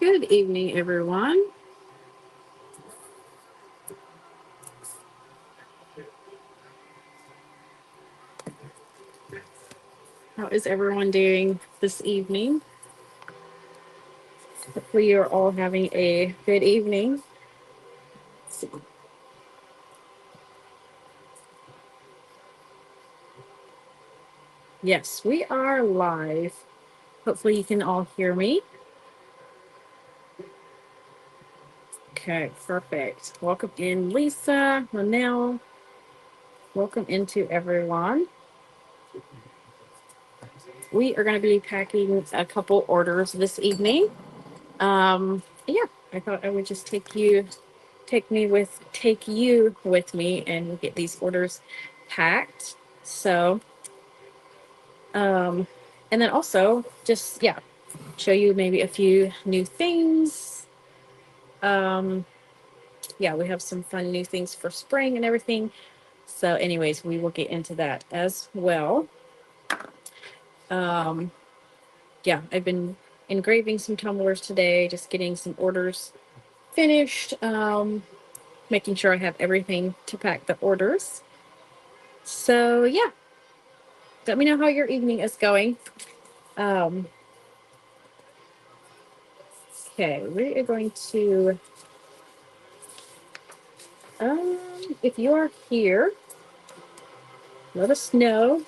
Good evening, everyone. How is everyone doing this evening? Hopefully, you're all having a good evening. Yes, we are live. Hopefully, you can all hear me. Okay, perfect. Welcome in, Lisa, Manel. Welcome into everyone. We are going to be packing a couple orders this evening. Yeah, I thought I would just take you with me and get these orders packed. So, um, and then also just show you maybe a few new things. Um, yeah, we have some fun new things for spring and everything. So, anyways, we will get into that as well. Um, yeah, I've been engraving some tumblers today, just getting some orders finished. Making sure I have everything to pack the orders. So yeah, let me know how your evening is going. Um, okay, we are going to, um, if you are here, let us know.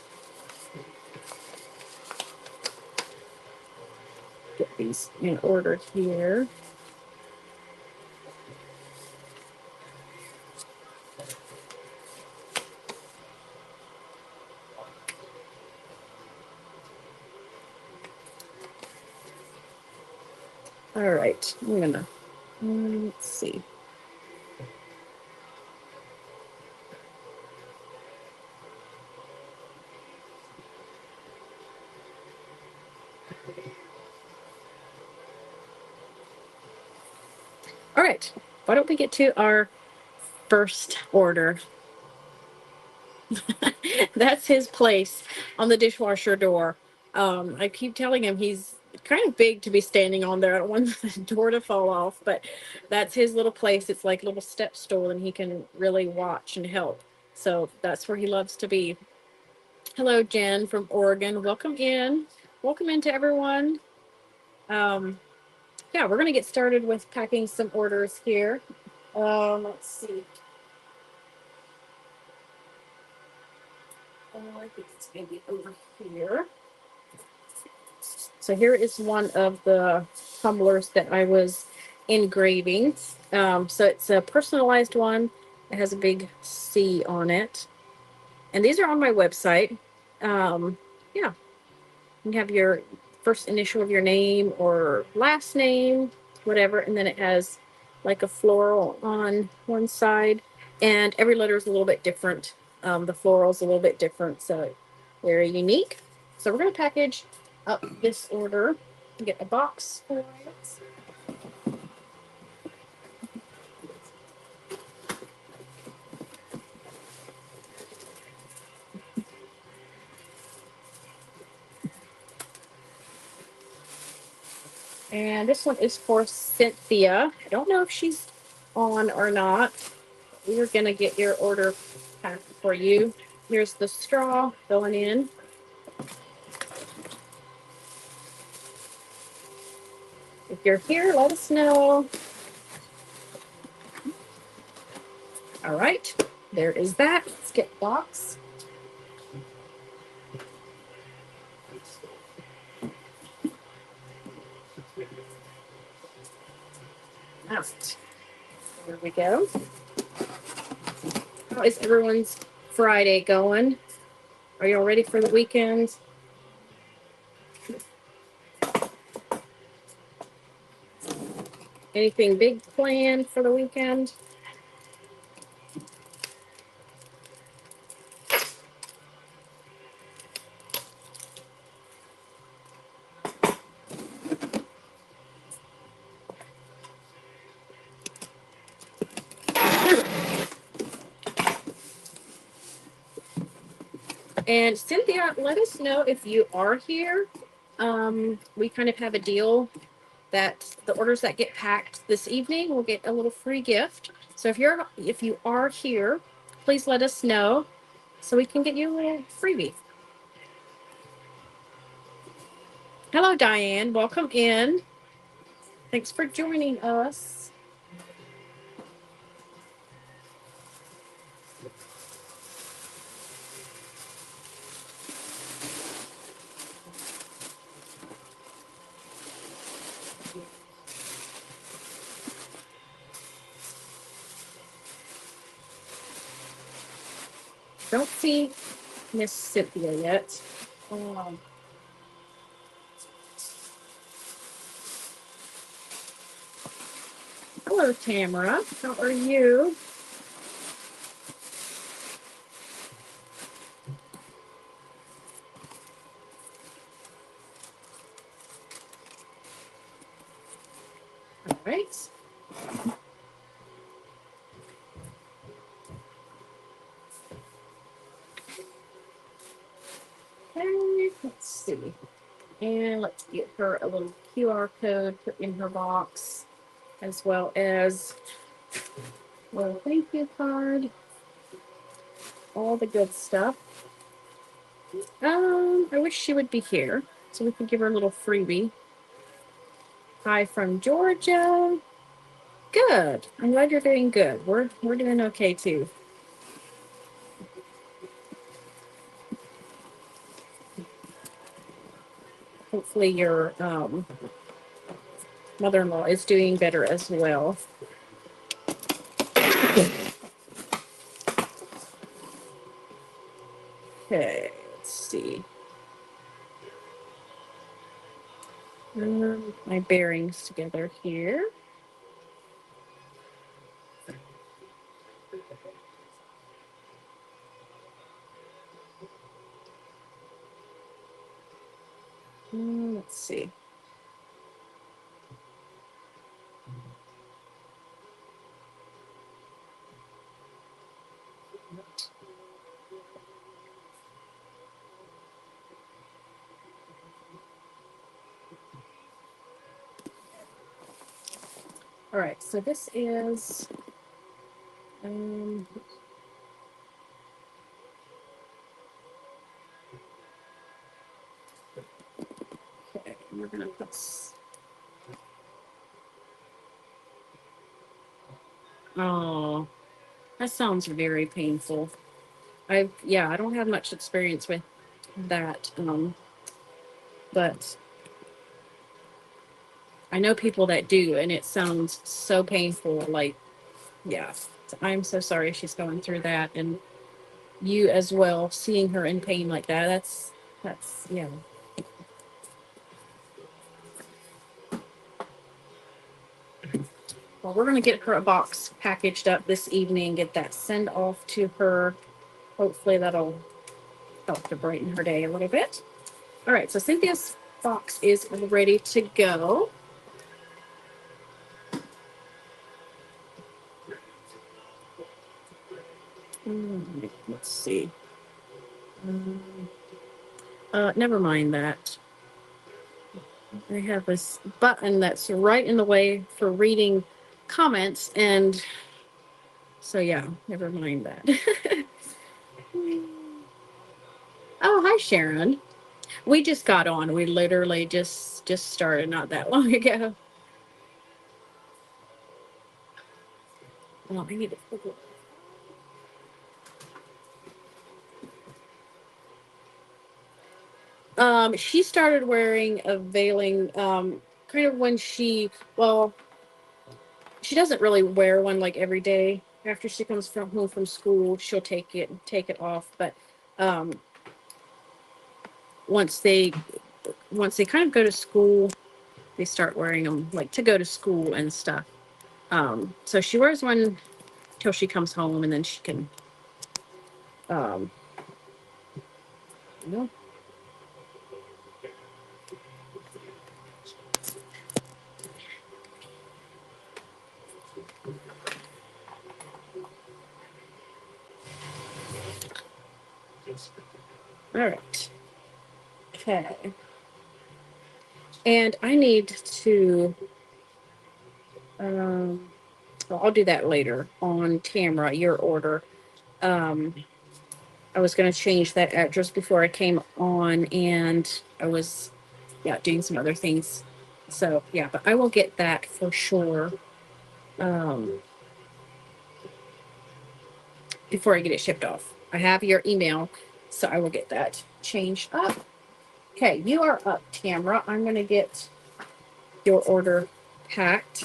Get these in order here. All right, I'm gonna, let's see. All right, why don't we get to our first order? That's his place on the dishwasher door. I keep telling him he's kind of big to be standing on there. I don't want the door to fall off, but that's his little place. It's like a little step stool, and he can really watch and help. So that's where he loves to be. Hello, Jen from Oregon. Welcome in. Welcome into everyone. Um, yeah, we're going to get started with packing some orders here. Let's see. I think it's going to be over here. So here is one of the tumblers that I was engraving. So it's a personalized one. It has a big C on it. And these are on my website. Yeah, you have your first initial of your name or last name, whatever. And then it has like a floral on one side. And every letter is a little bit different. The floral is a little bit different. So very unique. So we're going to package up this order, get a box for it. And this one is for Cynthia. I don't know if she's on or not. We're going to get your order packed for you. Here's the straw going in. If you're here, let us know. All right, there is that. Let's get the box. Out. There we go. How is everyone's Friday going? Are you all ready for the weekend? Anything big planned for the weekend? And Cynthia, let us know if you are here. We kind of have a deal that the orders that get packed this evening will get a little free gift. So if you are here, please let us know so we can get you a little freebie. Hello, Diane. Welcome in. Thanks for joining us. Don't see Miss Cynthia yet. Um, Hello, Tamara. How are you? All right. Okay, let's see. And let's get her a little QR code put in her box, as well as a little thank you card, all the good stuff. I wish she would be here so we could give her a little freebie. Hi from Georgia. Good. I'm glad you're doing good. We're doing okay too. Hopefully your mother-in-law is doing better as well. Okay, let's see. My bearings together here. Let's see. All right, so this is okay, we're gonna put oh, that sounds very painful. I don't have much experience with that. But I know people that do, and it sounds so painful. Like, yeah, I'm so sorry she's going through that, and you as well, seeing her in pain like that. That's yeah. Well, we're gonna get her a box packaged up this evening, get that send off to her. Hopefully that'll help to brighten her day a little bit. All right, so Cynthia's box is ready to go. Let's see. Never mind that. I have this button that's right in the way for reading comments, and so yeah, never mind that. Oh, hi Sharon. We just got on. We literally just started not that long ago. Oh, I need to. She started wearing a veiling kind of when she doesn't really wear one like every day. After she comes from home from school, she'll take it off. But um, once they once they kind of go to school, they start wearing them like to go to school and stuff. So she wears one till she comes home, and then she can, um, you know. All right. Okay. And I need to, well, I'll do that later on Tamara, your order. I was going to change that address before I came on, and I was, yeah, doing some other things. So, yeah, but I will get that for sure before I get it shipped off. I have your email, so I will get that changed up. Okay, you are up, Tamara. I'm going to get your order packed.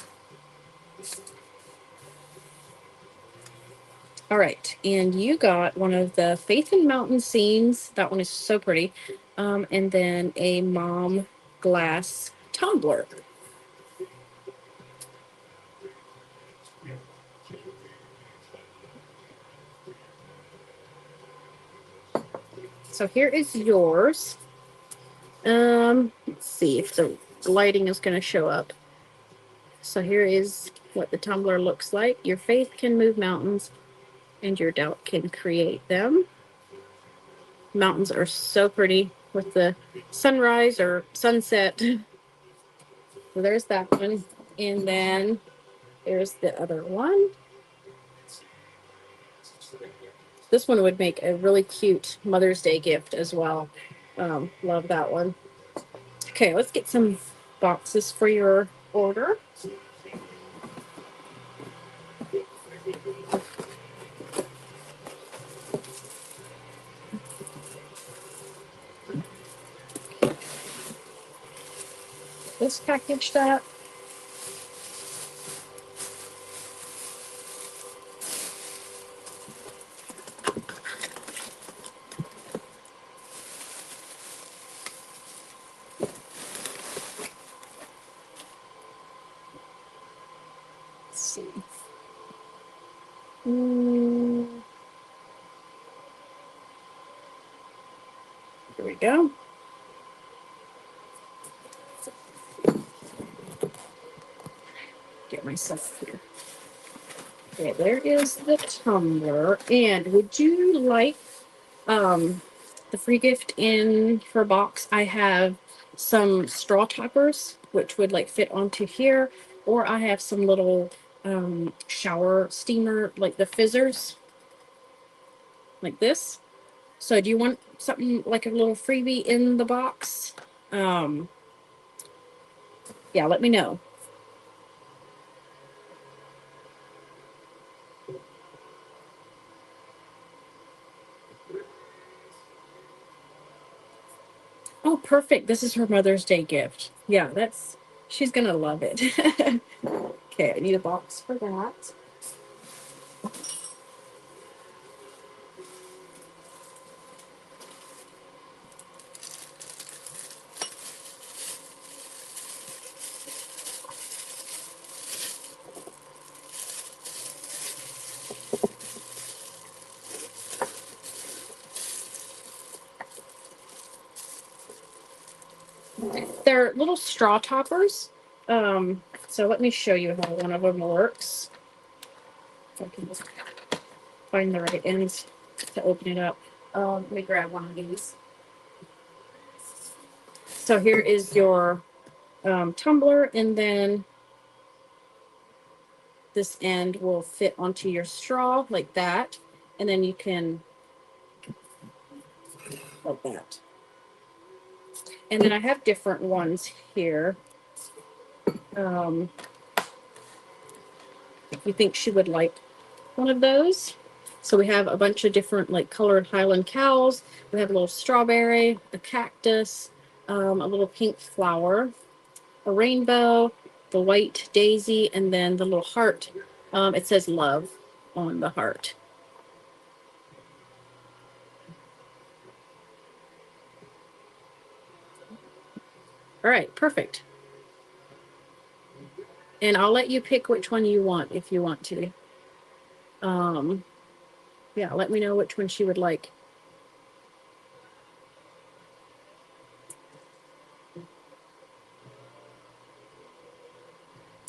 All right, and you got one of the Faith and Mountain scenes. That one is so pretty. And then a mom glass tumbler. So here is yours. Let's see if the lighting is going to show up. So here is what the tumbler looks like. Your faith can move mountains, and your doubt can create them. Mountains are so pretty with the sunrise or sunset. So there's that one. And then there's the other one. This one would make a really cute Mother's Day gift as well. Love that one. Okay, let's get some boxes for your order. This package that. Let's see. Here we go. Get myself here. Okay, there is the tumbler. And would you like the free gift in her box? I have some straw toppers, which would like fit onto here, or I have some little shower steamer, like the fizzers, like this. So do you want something like a little freebie in the box? Yeah, let me know. Oh, perfect. This is her Mother's Day gift. Yeah, she's gonna love it. Okay, I need a box for that. They're little straw toppers. So let me show you how one of them works. If I can just find the right ends to open it up. Let me grab one of these. So here is your tumbler, and then this end will fit onto your straw like that, and then you can like that. And then I have different ones here. If you think she would like one of those. So we have a bunch of different like colored Highland cows. We have a little strawberry, a cactus, a little pink flower, a rainbow, the white daisy, and then the little heart. It says love on the heart. All right, perfect. And I'll let you pick which one you want if you want to. Yeah, let me know which one she would like.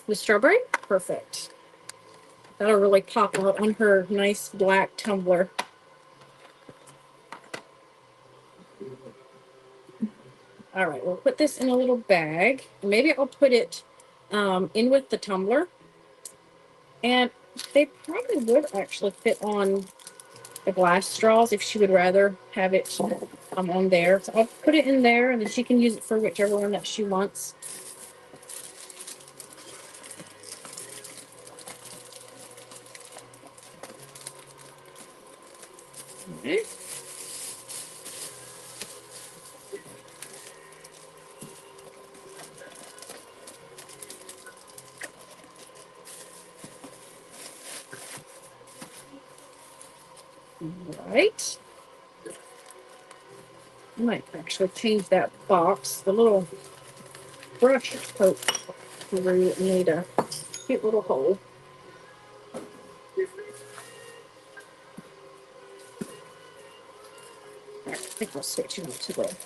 The strawberry? Perfect. That'll really pop out on her nice black tumbler. All right, we'll put this in a little bag. Maybe I'll put it in with the tumbler. And they probably would actually fit on the glass straws if she would rather have it on there. So I'll put it in there, and then she can use it for whichever one that she wants. Okay. Right. I might actually change that box. The little brush poke through it made a cute little hole. All right, I think we'll switch it to the.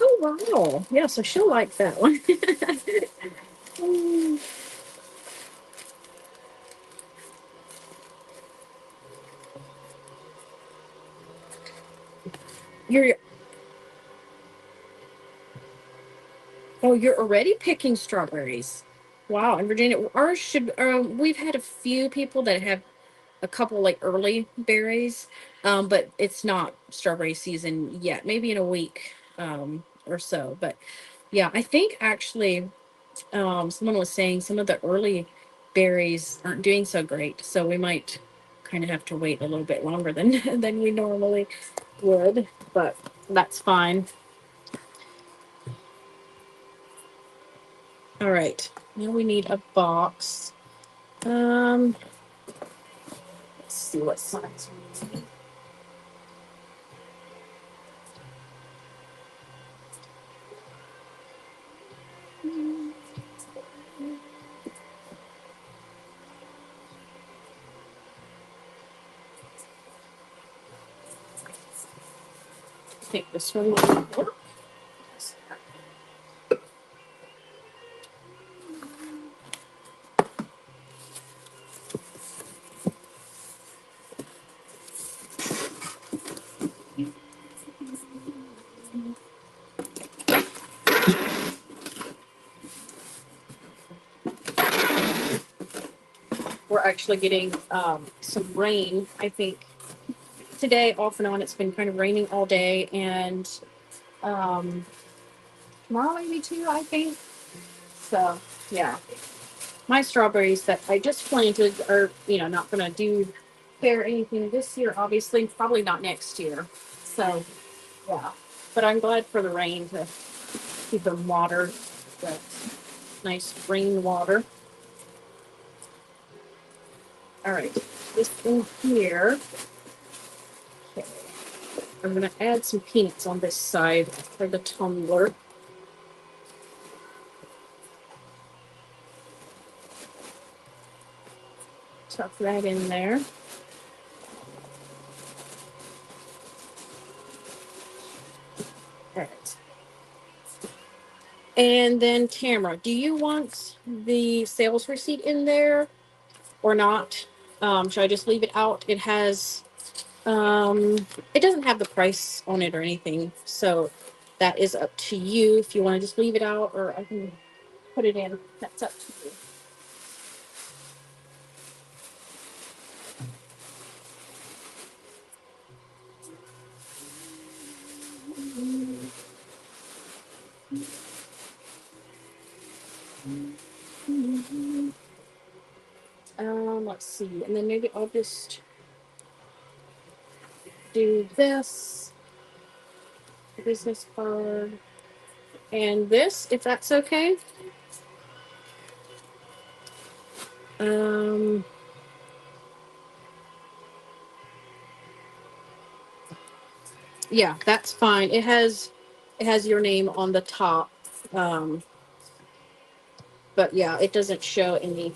Oh wow! Yeah, so she'll like that one. You're you're already picking strawberries. Wow, in Virginia, ours should. We've had a few people that have a couple like early berries, but it's not strawberry season yet. Maybe in a week or so. But yeah, I think actually someone was saying some of the early berries aren't doing so great, so we might kind of have to wait a little bit longer than than we normally would. But that's fine. All right, now we need a box. Um, let's see what size we need. I think this one will work. We're actually getting some rain, I think, today off and on. It's been kind of raining all day, and um, tomorrow maybe too, I think. So, yeah. My strawberries that I just planted are, not going to do bear anything this year, obviously, probably not next year. So, yeah. But I'm glad for the rain to keep them watered. That nice rain water. All right. This in here. Okay. I'm going to add some peanuts on this side for the tumbler. Tuck that in there. All right. And then Tamara, do you want the sales receipt in there or not? Should I just leave it out? It doesn't have the price on it or anything, so that is up to you if you want to just leave it out, or I can put it in. That's up to you. Let's see, and then maybe I'll just do this business card and this, if that's okay. Um, yeah, that's fine. It has your name on the top. Um, but yeah, it doesn't show any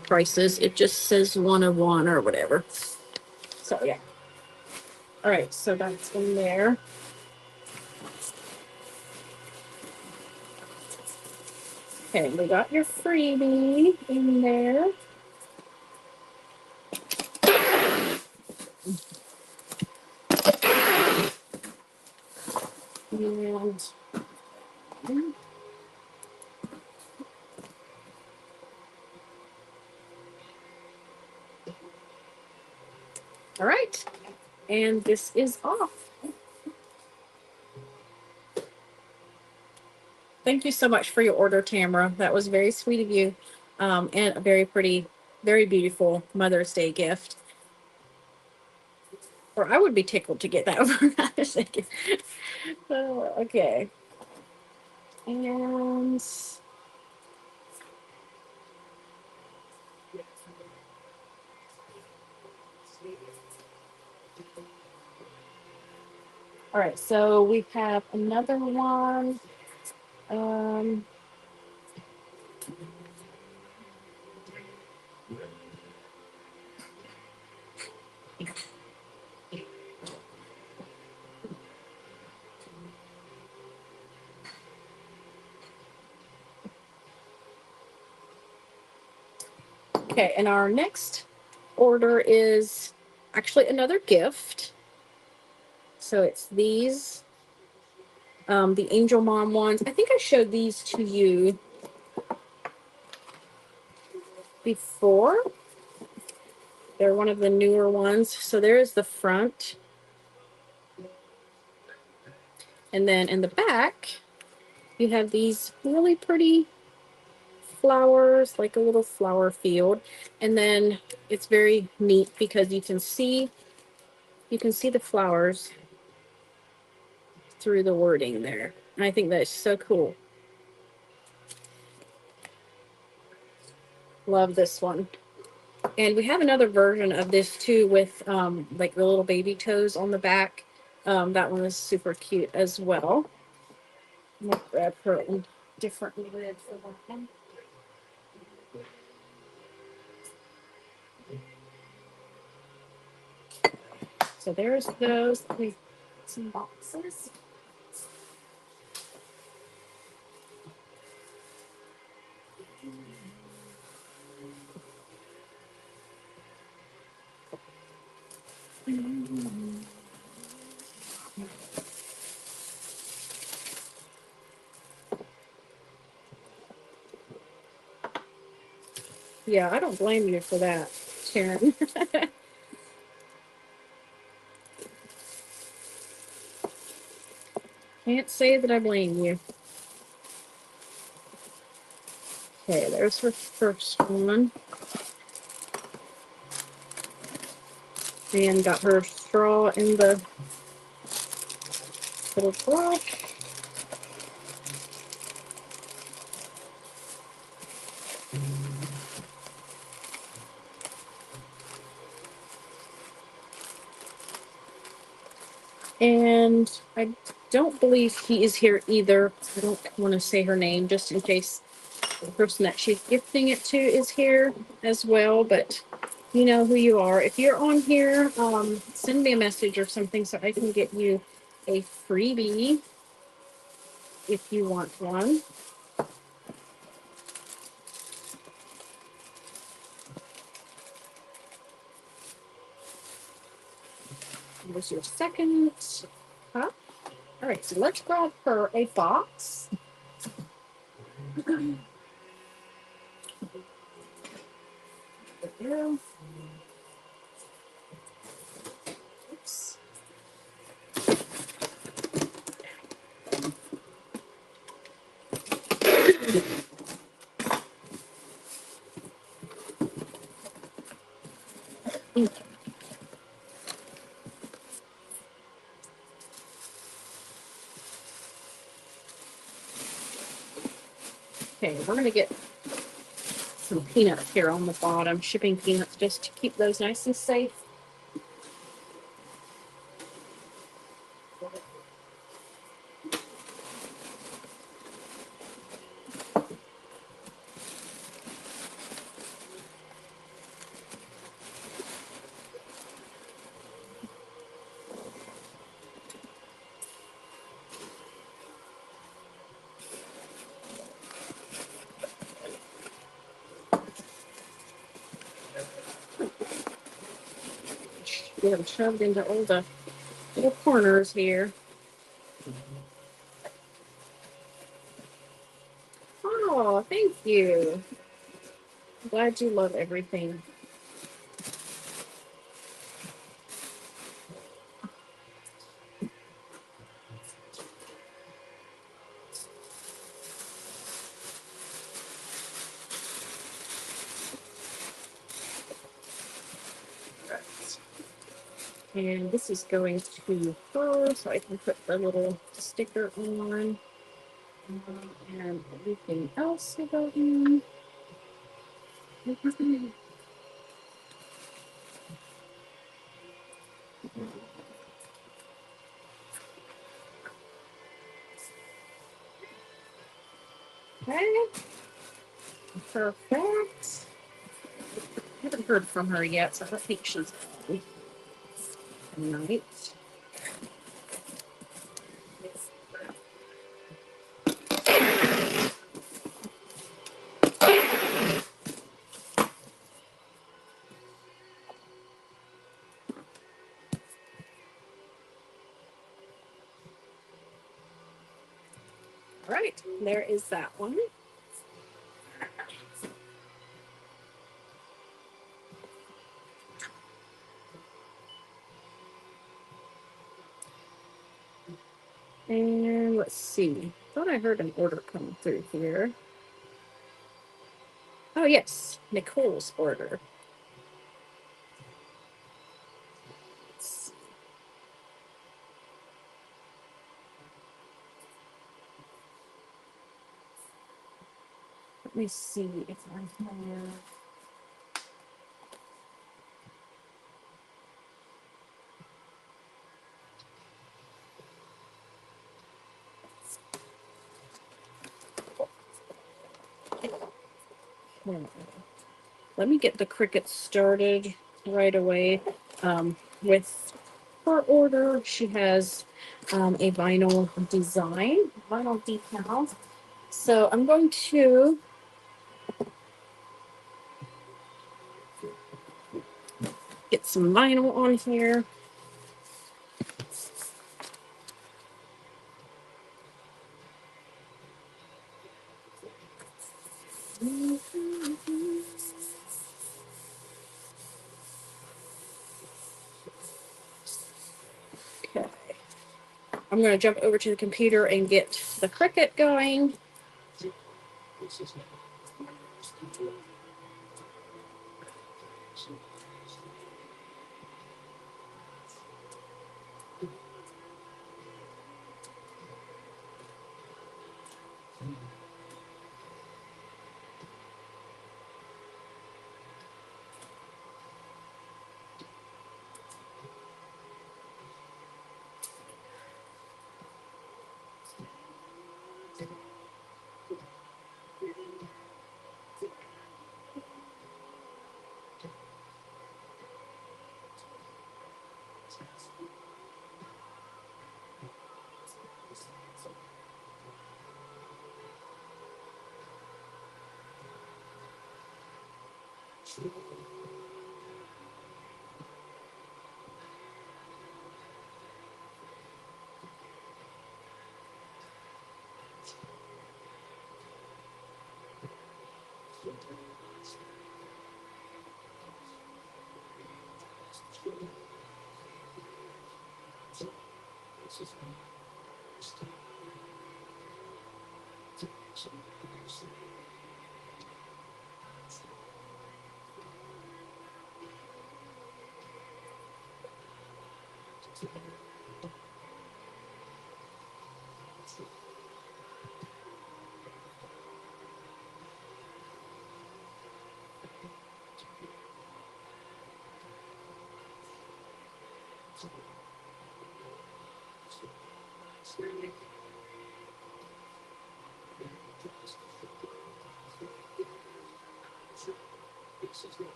prices. It just says 101 or whatever. So yeah. All right, so that's in there. Okay, we got your freebie in there. And all right. And this is off. Thank you so much for your order, Tamara. That was very sweet of you. And a very pretty, very beautiful Mother's Day gift. Or I would be tickled to get that for Mother's Day gift. Okay. And all right, so we have another one. Um, okay, and our next order is actually another gift. So it's these, the Angel Mom ones. I think I showed these to you before. They're one of the newer ones. So there's the front. And then in the back, you have these really pretty flowers, like a little flower field. And then it's very neat because you can see the flowers through the wording there. And I think that's so cool. Love this one. And we have another version of this too with like the little baby toes on the back. That one is super cute as well. I'm gonna grab her own different lid for that one. So there's those. Let me some boxes. Yeah, I don't blame you for that, Sharon. Can't say that I blame you. Okay, there's her first one. And got her straw in the little brush. And I don't believe he is here either. I don't want to say her name just in case the person that she's gifting it to is here as well. But you know who you are. If you're on here, send me a message or something so I can get you a freebie if you want one. Here's your second cup. All right, so let's grab her a box. Oops. Okay, we're gonna get some peanuts here on the bottom, shipping peanuts just to keep those nice and safe. Get them shoved into all the little corners here. Oh, thank you. I'm glad you love everything. And this is going to her, so I can put the little sticker on. And everything else will go in. Okay, perfect. I haven't heard from her yet, so I don't think she's on tonight. All right, there is that one. And let's see. Thought I heard an order come through here. Oh yes, Nicole's order. Let me see if I have. Let me get the Cricut started right away. With her order, she has a vinyl design, vinyl decal. So I'm going to get some vinyl on here. Okay. I'm going to jump over to the computer and get the Cricut going.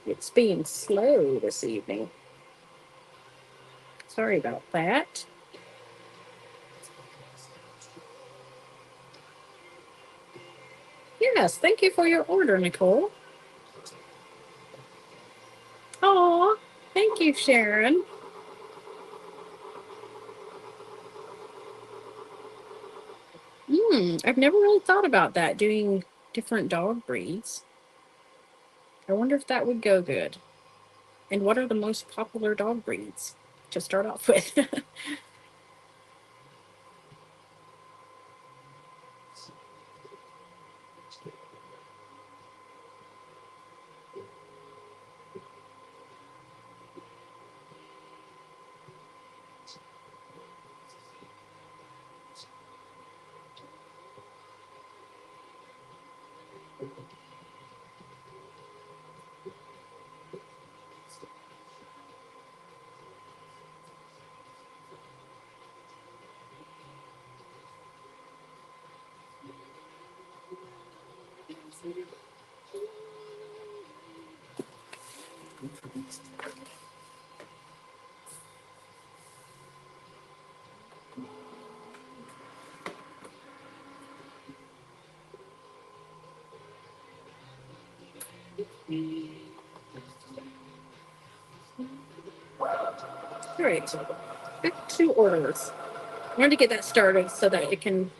It's being slow this evening. Sorry about that. Yes, thank you for your order, Nicole. Oh, Thank you, Sharon. I've never really thought about that, doing different dog breeds. I wonder if that would go good. And what are the most popular dog breeds to start off with? All right, back to orders. I wanted to get that started so that it can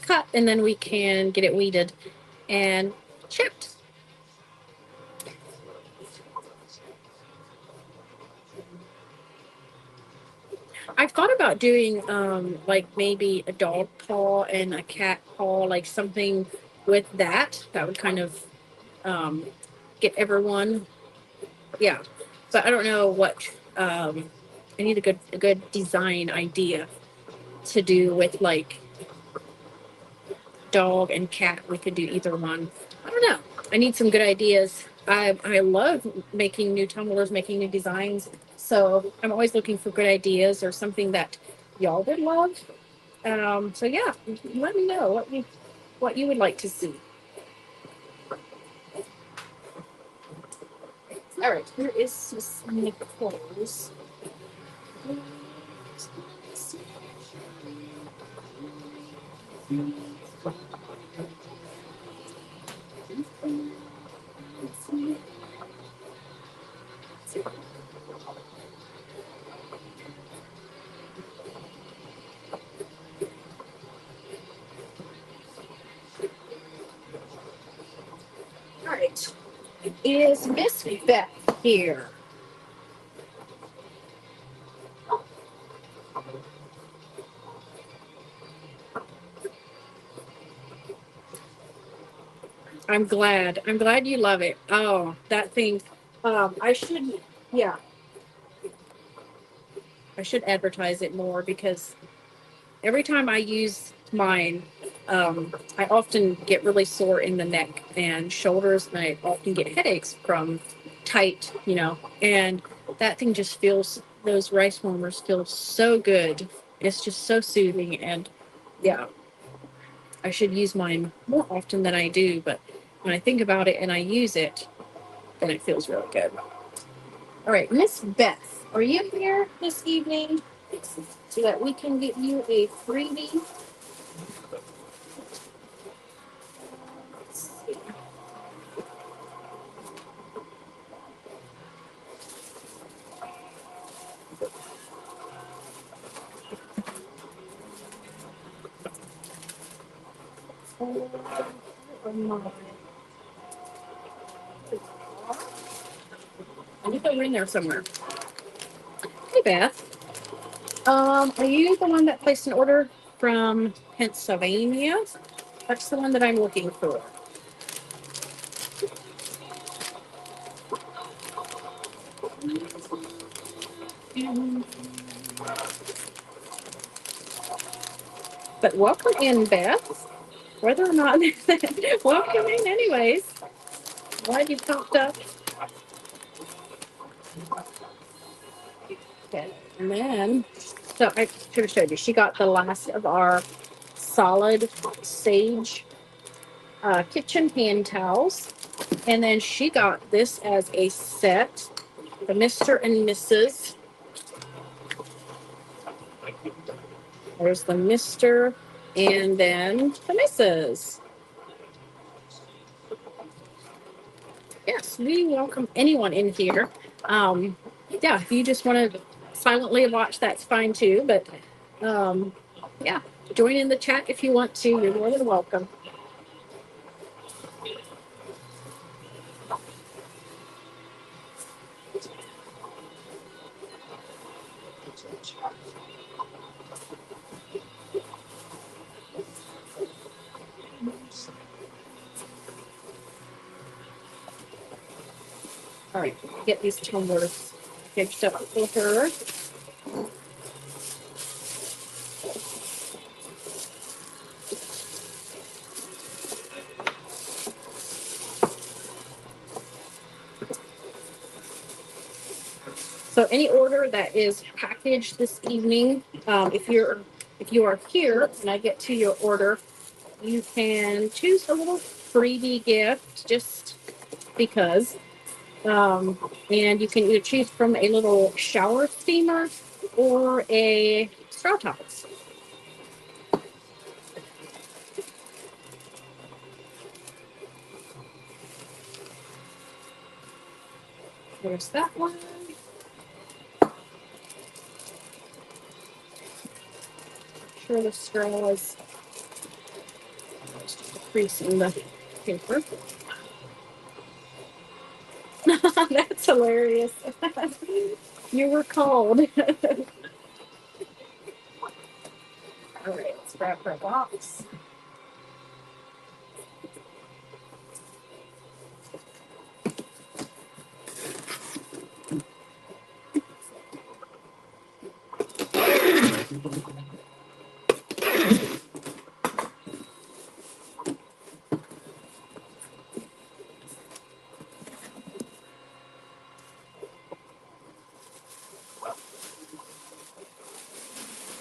cut, and then we can get it weeded and shipped. I've thought about doing like maybe a dog paw and a cat paw, like something with that. That would kind of um, get everyone. Yeah, but I don't know what. I need a good design idea to do with like dog and cat. We could do either one. I don't know. I need some good ideas. I love making new tumblers, making new designs. So I'm always looking for good ideas or something that y'all would love. So yeah, let me know what you would like to see. All right, here is Miss Nicole's. All right, is Miss Beth here? I'm glad. I'm glad you love it. Oh, that thing. I should. Yeah, I should advertise it more because every time I use mine, I often get really sore in the neck and shoulders, and I often get headaches from tight, and that thing just feels, those rice warmers feel so good. It's just so soothing, and yeah, I should use mine more often than I do, but when I think about it and I use it, then it feels really good. All right, Miss Beth, are you here this evening so that we can get you a freebie? I think they're in there somewhere. Hey, Beth. Are you the one that placed an order from Pennsylvania? That's the one that I'm looking for. But welcome in, Beth. Whether or not, welcome in, anyways. Glad you popped up. Okay. And then, so I should have showed you. She got the last of our solid sage kitchen hand towels. And then she got this as a set, the Mr. and Mrs. There's the Mr. and then the Mrs. Yes, we welcome anyone in here. yeah, if you just want to silently watch, that's fine too. But yeah, join in the chat if you want to. You're more than welcome. All right, get these tumblers fixed up for her. So any order that is packaged this evening, if you are here and I get to your order, you can choose a little freebie gift just because. And you can either choose from a little shower steamer or a straw tops. There's that one. Sure, the straw is just a crease in the paper. That's hilarious. You were called. All right, let's grab her box.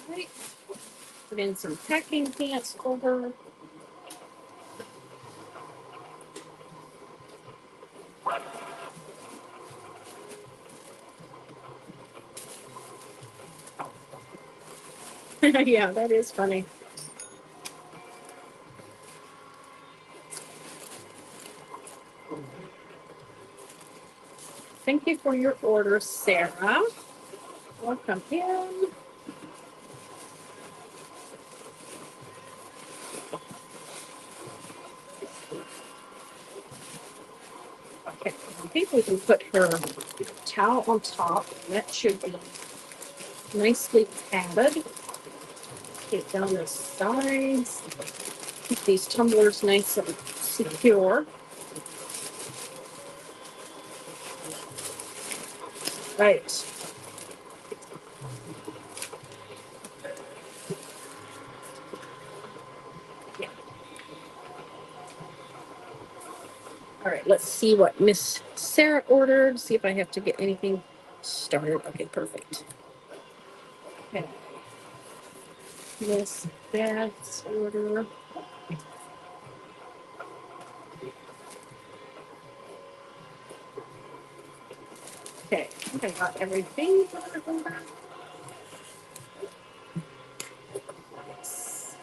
Right. Put in some packing pants for her. Yeah, that is funny. Thank you for your order, Sarah. Welcome in. Okay, I think we can put her towel on top. That should be nicely padded. Get down the sides. Keep these tumblers nice and secure. Right. Yeah. All right, let's see what Miss Sarah ordered. See if I have to get anything started. Okay, perfect. Okay. Miss Beth's order. Okay, I think I got everything. Yes.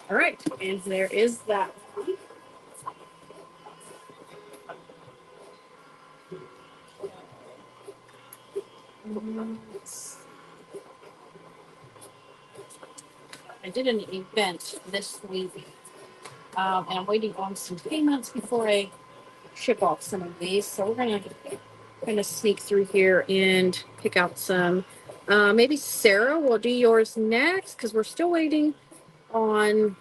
All right, and there is that one. I did an event this week, and I'm waiting on some payments before I ship off some of these. So we're gonna kind of sneak through here and pick out some. Maybe Sarah will do yours next because we're still waiting on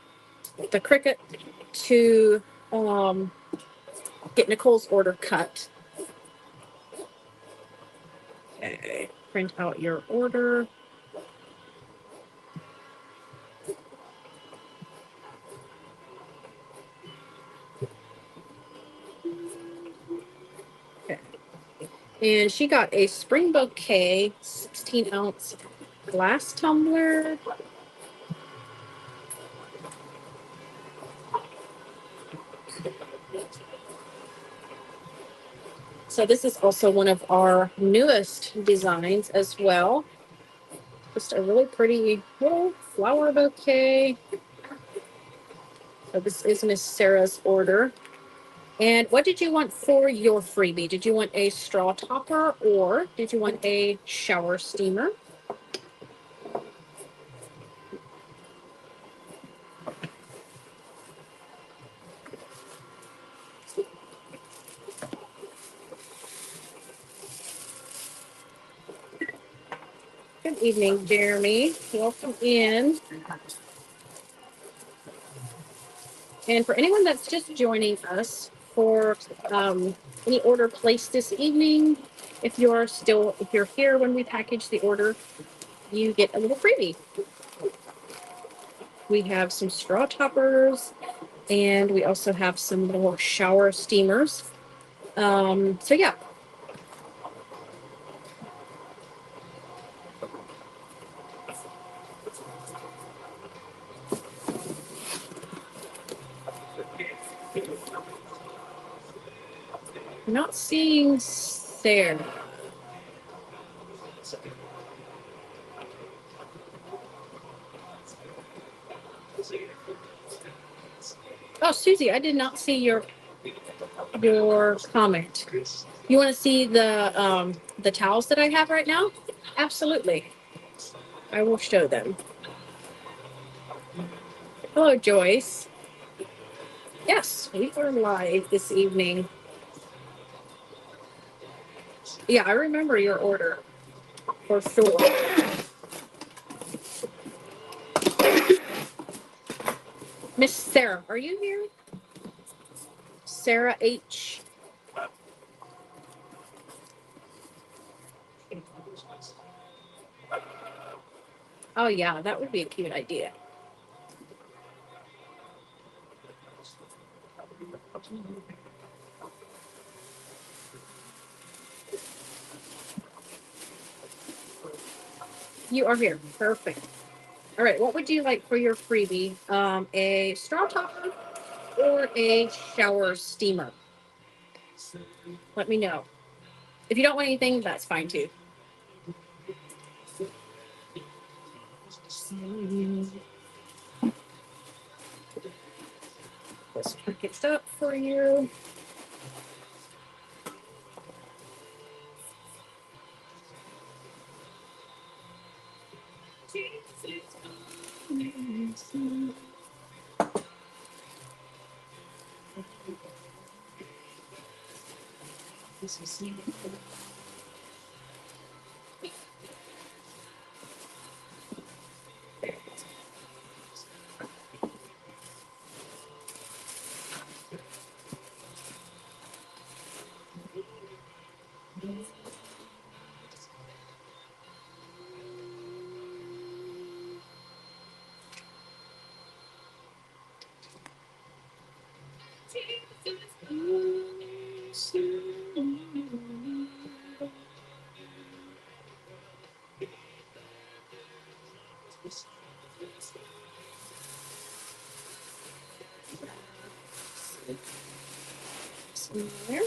the Cricut to get Nicole's order cut. Okay, print out your order. Okay. And she got a spring bouquet, 16 ounce glass tumbler. So this is also one of our newest designs as well. Just a really pretty little flower bouquet. So this is Miss Sarah's order. And what did you want for your freebie? Did you want a straw topper or did you want a shower steamer? Good evening, Jeremy. Welcome in. And for anyone that's just joining us for any order placed this evening, if you're here when we package the order, you get a little freebie. We have some straw toppers and we also have some little shower steamers. So yeah. I'm not seeing Sarah. Oh, Susie, I did not see your comment. You want to see the towels that I have right now? Absolutely. I will show them. Hello, Joyce. Yes, we are live this evening. Yeah, I remember your order for sure. Miss Sarah, are you here? Sarah H. Oh yeah, that would be a cute idea. You are here. Perfect. All right, what would you like for your freebie? A straw topper or a shower steamer? Let me know. If you don't want anything, that's fine too. Let's pick it up for you. There.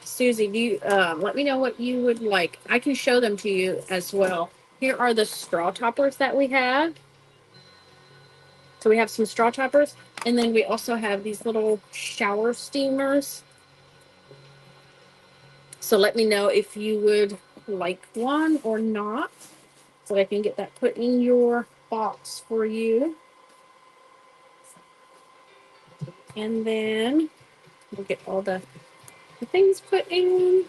Susie, do you let me know what you would like? I can show them to you as well. Here are the straw toppers that we have. So we have some straw toppers, and then we also have these little shower steamers. So let me know if you would like one or not, so I can get that put in your box for you. And then we'll get all the things put in.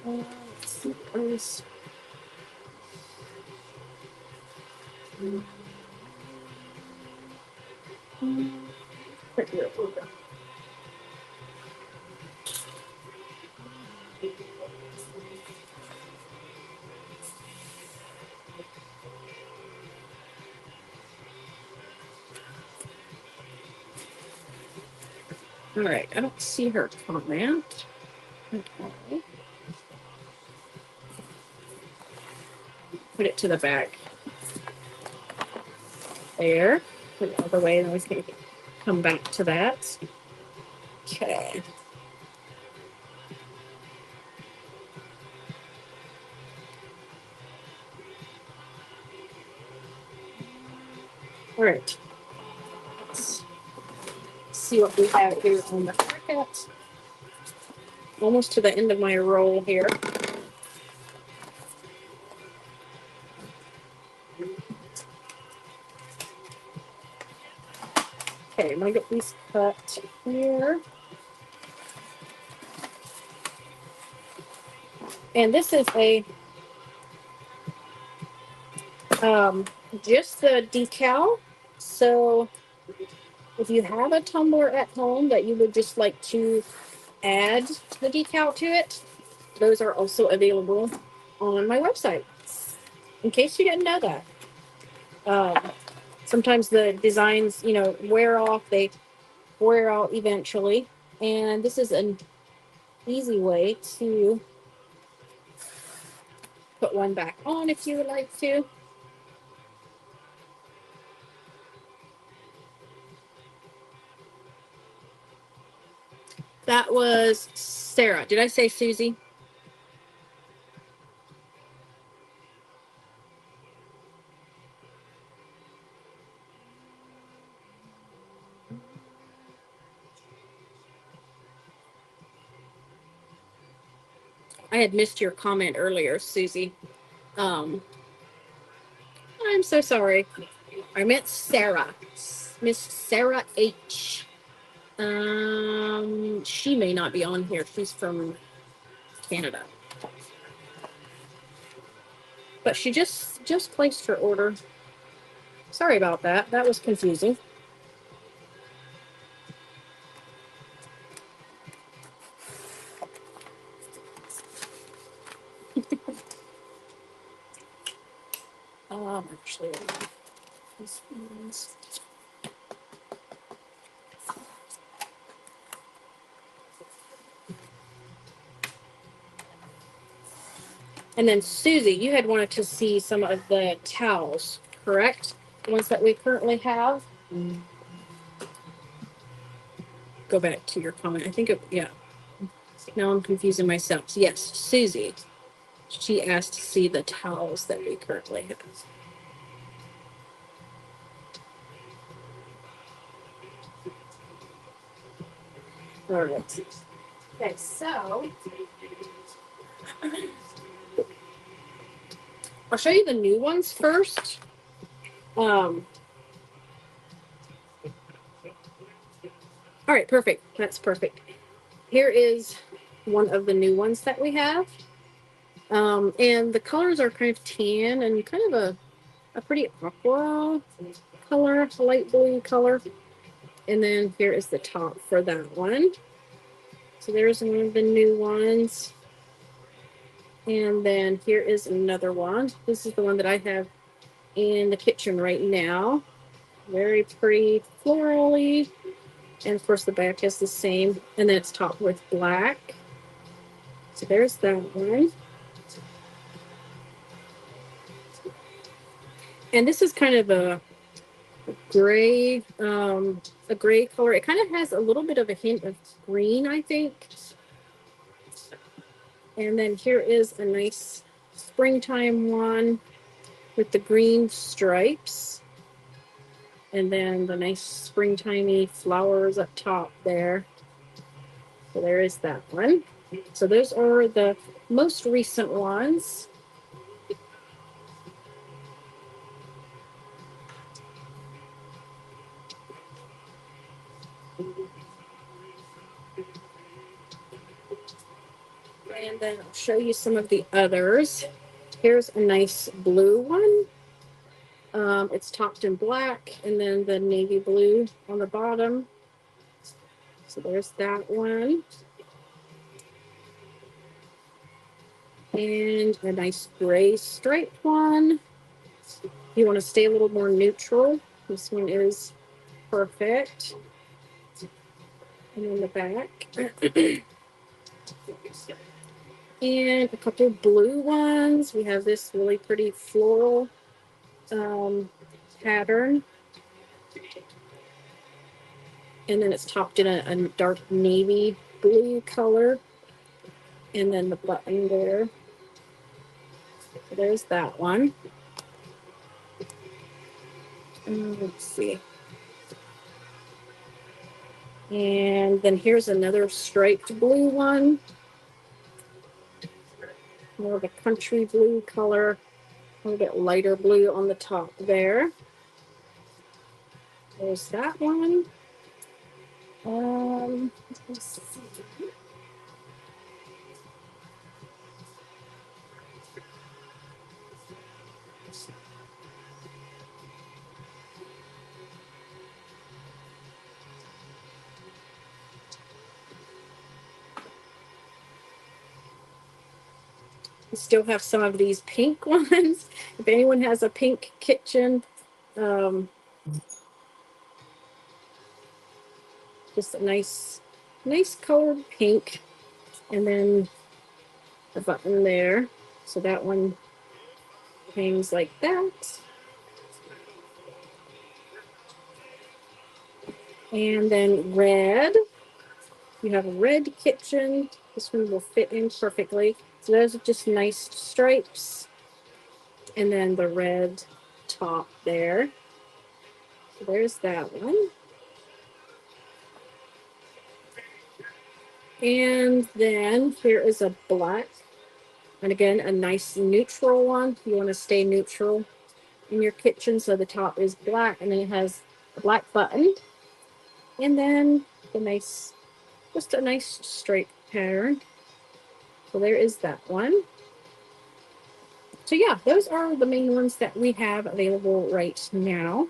Let's see first. All right, I don't see her comment. Okay. Put it to the back. There. Put it all the way, and I was going to come back to that. Okay. All right. Let's see what we have here on the Cricut. Almost to the end of my roll here. Okay, I'm going to get these cut here. And this is a just the decal. So if you have a tumbler at home that you would just like to add the decal to it, those are also available on my website. In case you didn't know that. Sometimes the designs, wear off. They wear out eventually. And this is an easy way to put one back on if you would like to. That was Sarah. Did I say Susie? I had missed your comment earlier, Susie. I'm so sorry. I meant Sarah. Miss Sarah H. She may not be on here. She's from Canada. But she just placed her order. Sorry about that. That was confusing. Actually, this one's... And then Susie, you had wanted to see some of the towels, correct? The ones that we currently have. Go back to your comment. I think yeah. Now I'm confusing myself. Yes, Susie. She asked to see the towels that we currently have. All right. Okay, so I'll show you the new ones first. All right, perfect. That's perfect. Here is one of the new ones that we have. And the colors are kind of tan and kind of a pretty aqua color, a light blue color. And then here is the top for that one. So there's one of the new ones. And then here is another one. This is the one that I have in the kitchen right now. Very pretty, florally. And of course the back is the same. And then it's topped with black. So there's that one. And this is kind of a gray color. It kind of has a little bit of a hint of green, I think. And then here is a nice springtime one with the green stripes. And then the nice springtimey flowers up top there. So there is that one. So those are the most recent ones. And then I'll show you some of the others. Here's a nice blue one. It's topped in black and then the navy blue on the bottom. So there's that one. And a nice gray striped one. If you want to stay a little more neutral, this one is perfect. and then the back. And a couple blue ones. We have this really pretty floral pattern. And then it's topped in a dark navy blue color. And then the button there. So there's that one. Let's see. And then here's another striped blue one. More of a country blue color. A little bit lighter blue on the top there. There's that one. Let's see. We still have some of these pink ones. If anyone has a pink kitchen, just a nice colored pink. And then the button there. So that one hangs like that. And then red. You have a red kitchen. This one will fit in perfectly. So those are just nice stripes. And then the red top there. So there's that one. And then here is a black. And again, a nice neutral one. You want to stay neutral in your kitchen. So the top is black and then it has a black button. And then just a nice straight pattern. So there is that one. So yeah, those are the main ones that we have available right now.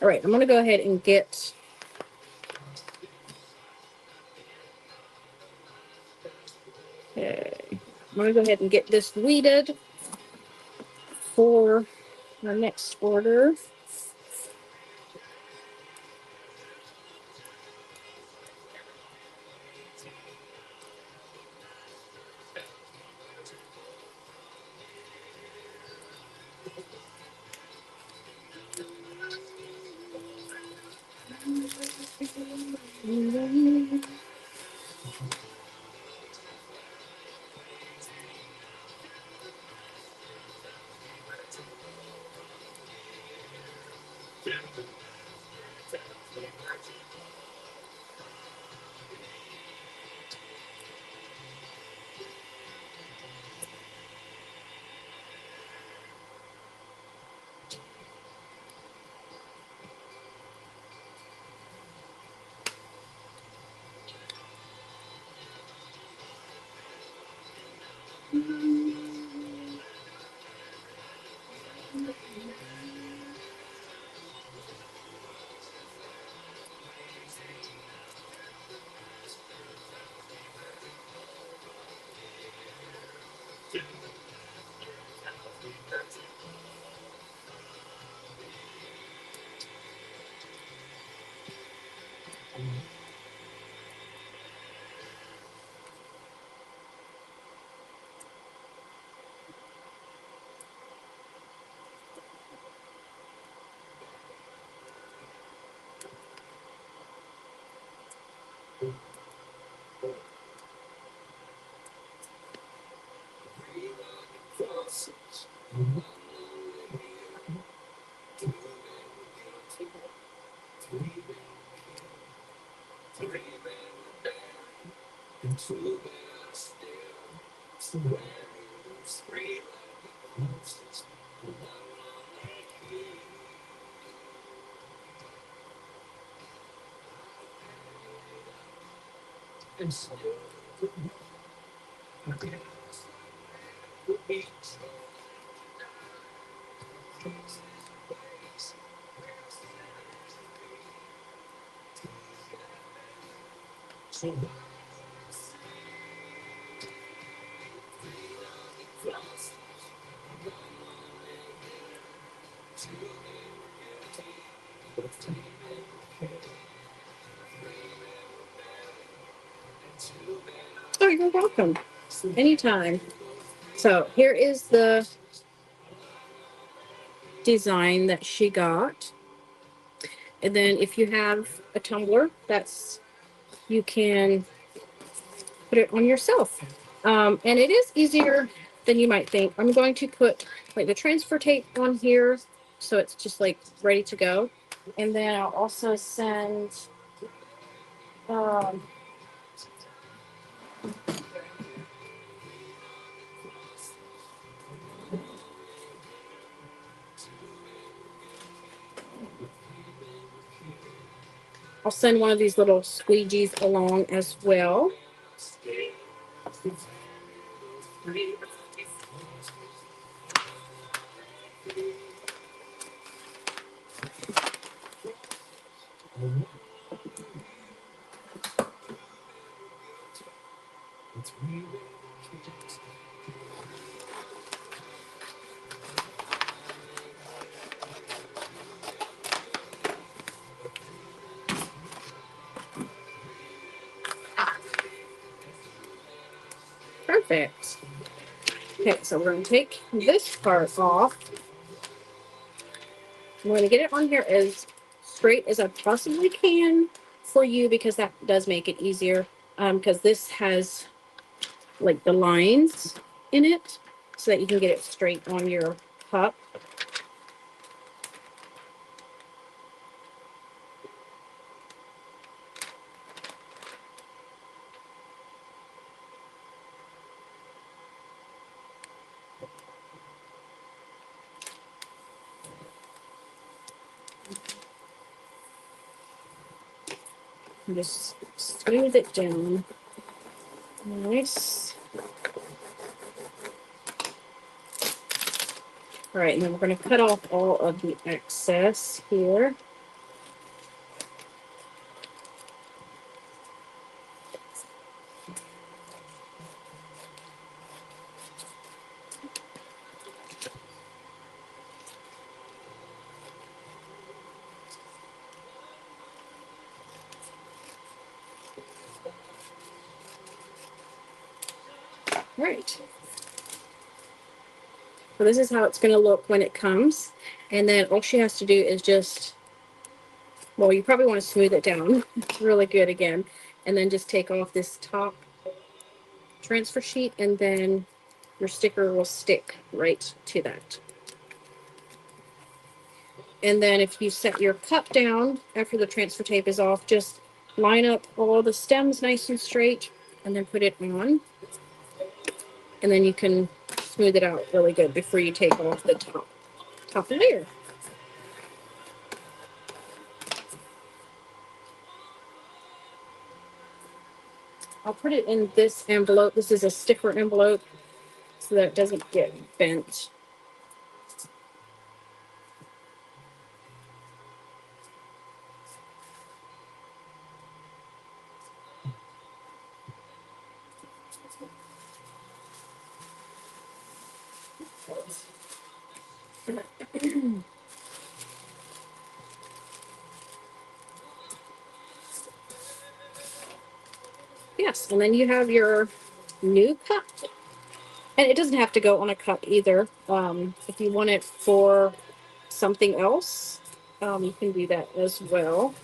All right, I'm going to go ahead and get I'm going to go ahead and get this weeded for our next order. Oh, you're welcome. Anytime. So here is the design that she got. And then if you have a tumbler, you can put it on yourself. And it is easier than you might think. I'm going to put like the transfer tape on here so it's just like ready to go. And then I'll also send um, I'll send one of these little squeegees along as well. Perfect. Okay, so we're going to take this part off. I'm going to get it on here as straight as I possibly can for you because that does make it easier. Because this has like the lines in it so that you can get it straight on your cup. And just smooth it down. Nice. All right, and then we're going to cut off all of the excess here. All right. So this is how it's going to look when it comes. And then all she has to do is just, well, you probably want to smooth it down really good again. And then just take off this top transfer sheet and then your sticker will stick right to that. And then if you set your cup down after the transfer tape is off, just line up all the stems nice and straight and then put it on. And then you can smooth it out really good before you take off the top layer. I'll put it in this envelope. This is a stiffer envelope so that it doesn't get bent. Yes, and then you have your new cup. And it doesn't have to go on a cup either. If you want it for something else, you can do that as well.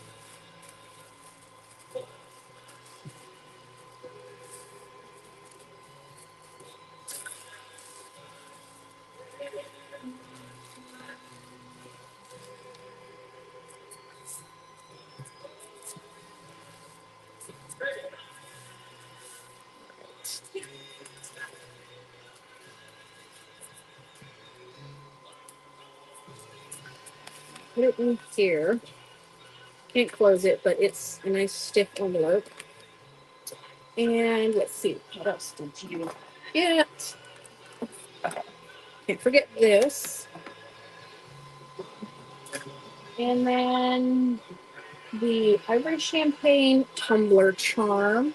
Put it in here. Can't close it, but it's a nice stiff envelope. And let's see, what else did you get? Can't forget this. And then the Ivory Champagne tumbler charm,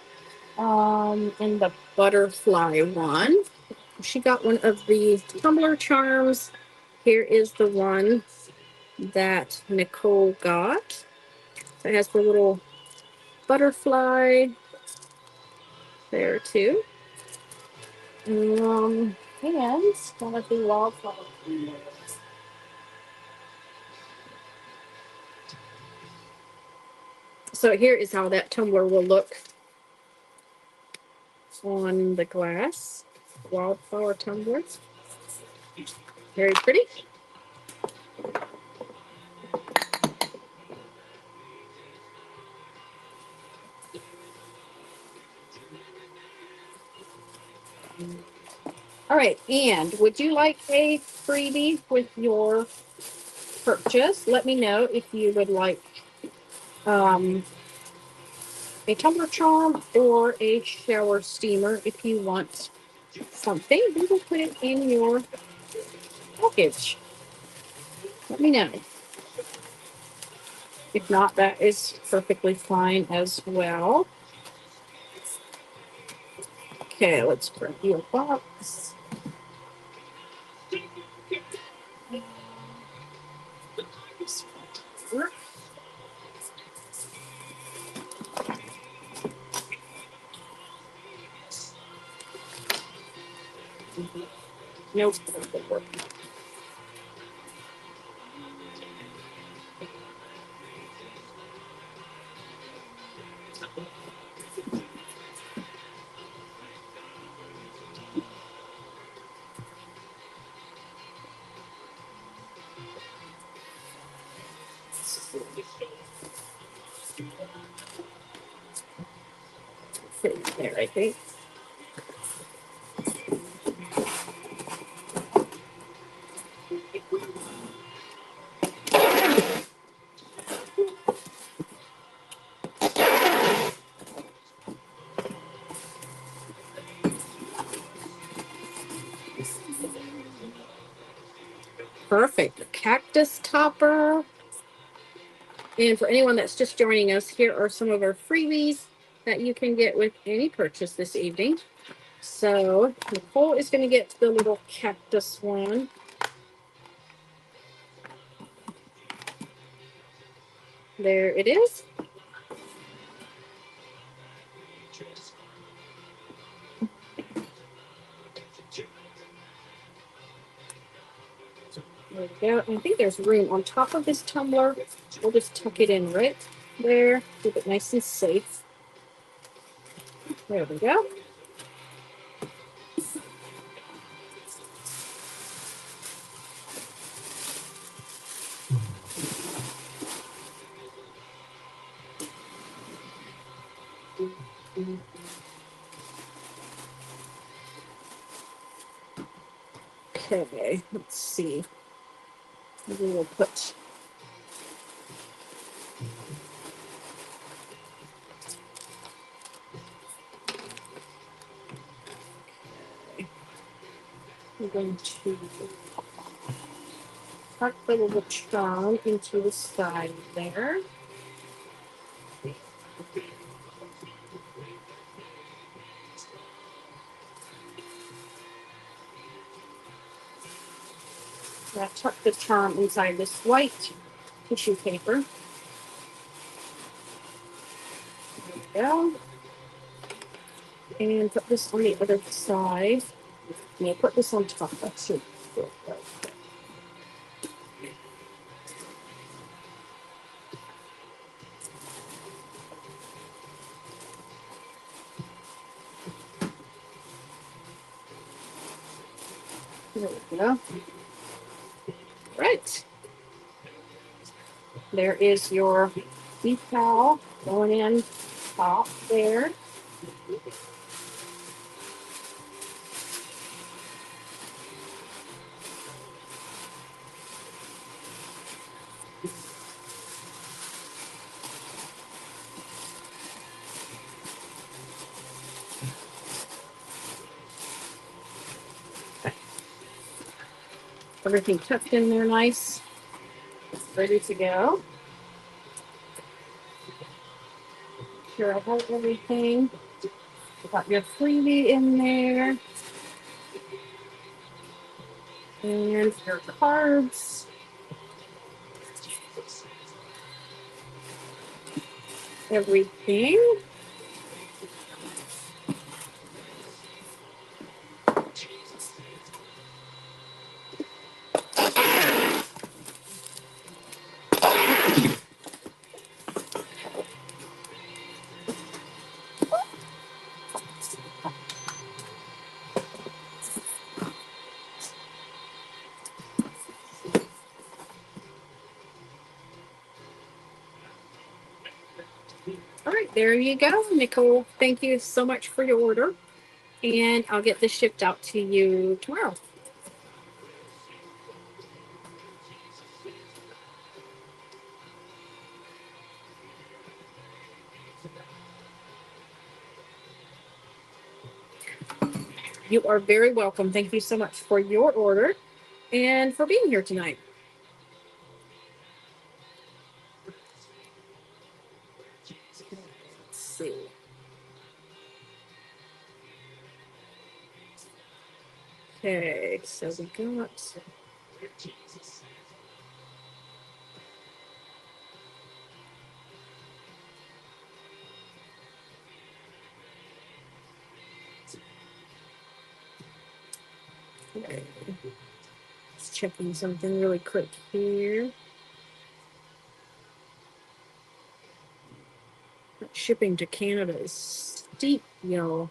and the butterfly one. She got one of the tumbler charms. Here is the one that Nicole got. It has the little butterfly. there too. And one of the wildflower. So here is how that tumbler will look on the glass. Wildflower tumbler. Very pretty. All right, and would you like a freebie with your purchase? Let me know if you would like a tumbler charm or a shower steamer. If you want something, we will put it in your package. Let me know. If not, that is perfectly fine as well. Okay, let's grab you a box. Nope. Fit there, I think. Perfect. The cactus topper. And for anyone that's just joining us, here are some of our freebies that you can get with any purchase this evening. So Nicole is going to get the little cactus one. There it is. There we go. I think there's room on top of this tumbler. We'll just tuck it in right there. Keep it nice and safe. There we go. Okay, let's see. Maybe we'll put we're going to tuck the little charm into the side there. Now tuck the charm inside this white tissue paper. There we go. And put this on the other side. And you put this on top. That should go right. There we go. Right. There is your decal going in top there. Everything tucked in there nice. Ready to go. Sure I have everything. Got your freebie in there. And your cards. Everything. right, there you go, Nicole. Thank you so much for your order. And I'll get this shipped out to you tomorrow. You are very welcome. Thank you so much for your order and for being here tonight. Let's see. Okay, so we got. Okay. Just checking something really quick here. Shipping to Canada is steep, y'all.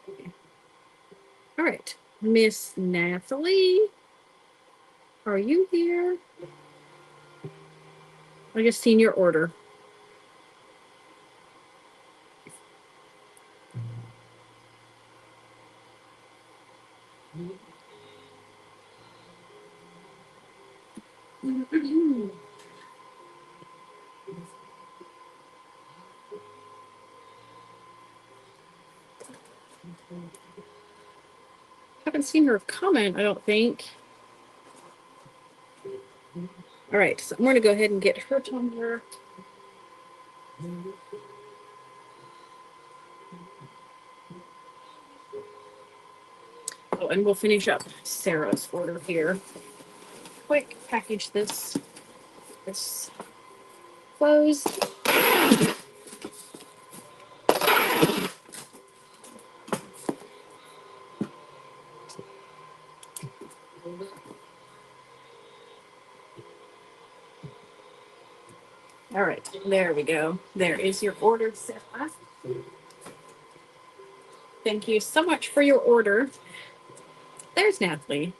Okay. All right, Miss Nathalie, are you here? I just seen your order. Haven't seen her comment, I don't think. All right, so I'm going to go ahead and get her tumbler. Oh, and we'll finish up Sarah's order here. Quick, package this closed. All right, there we go. There is your order, Sarah. Thank you so much for your order. There's Natalie.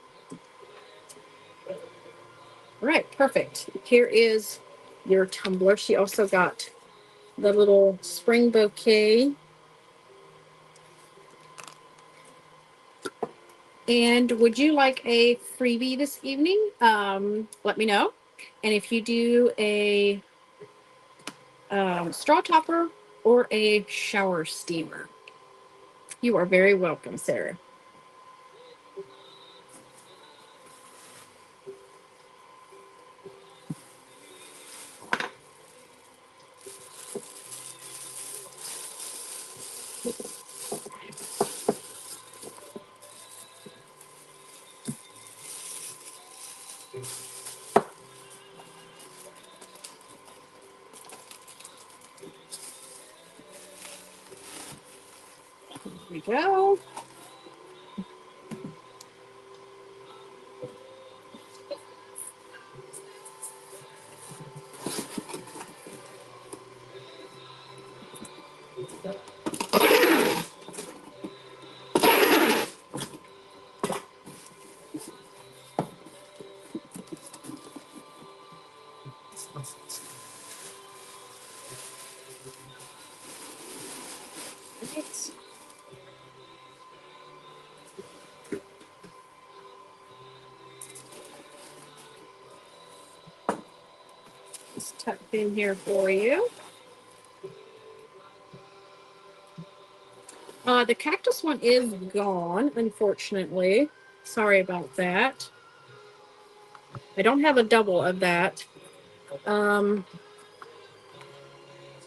All right, perfect. Here is your tumbler. She also got the little spring bouquet. And would you like a freebie this evening? Let me know. And if you do a straw topper or a shower steamer, you are very welcome, Sarah. Here we go. Right. Just tucked in here for you. The cactus one is gone, unfortunately. Sorry about that. I don't have a double of that. Um,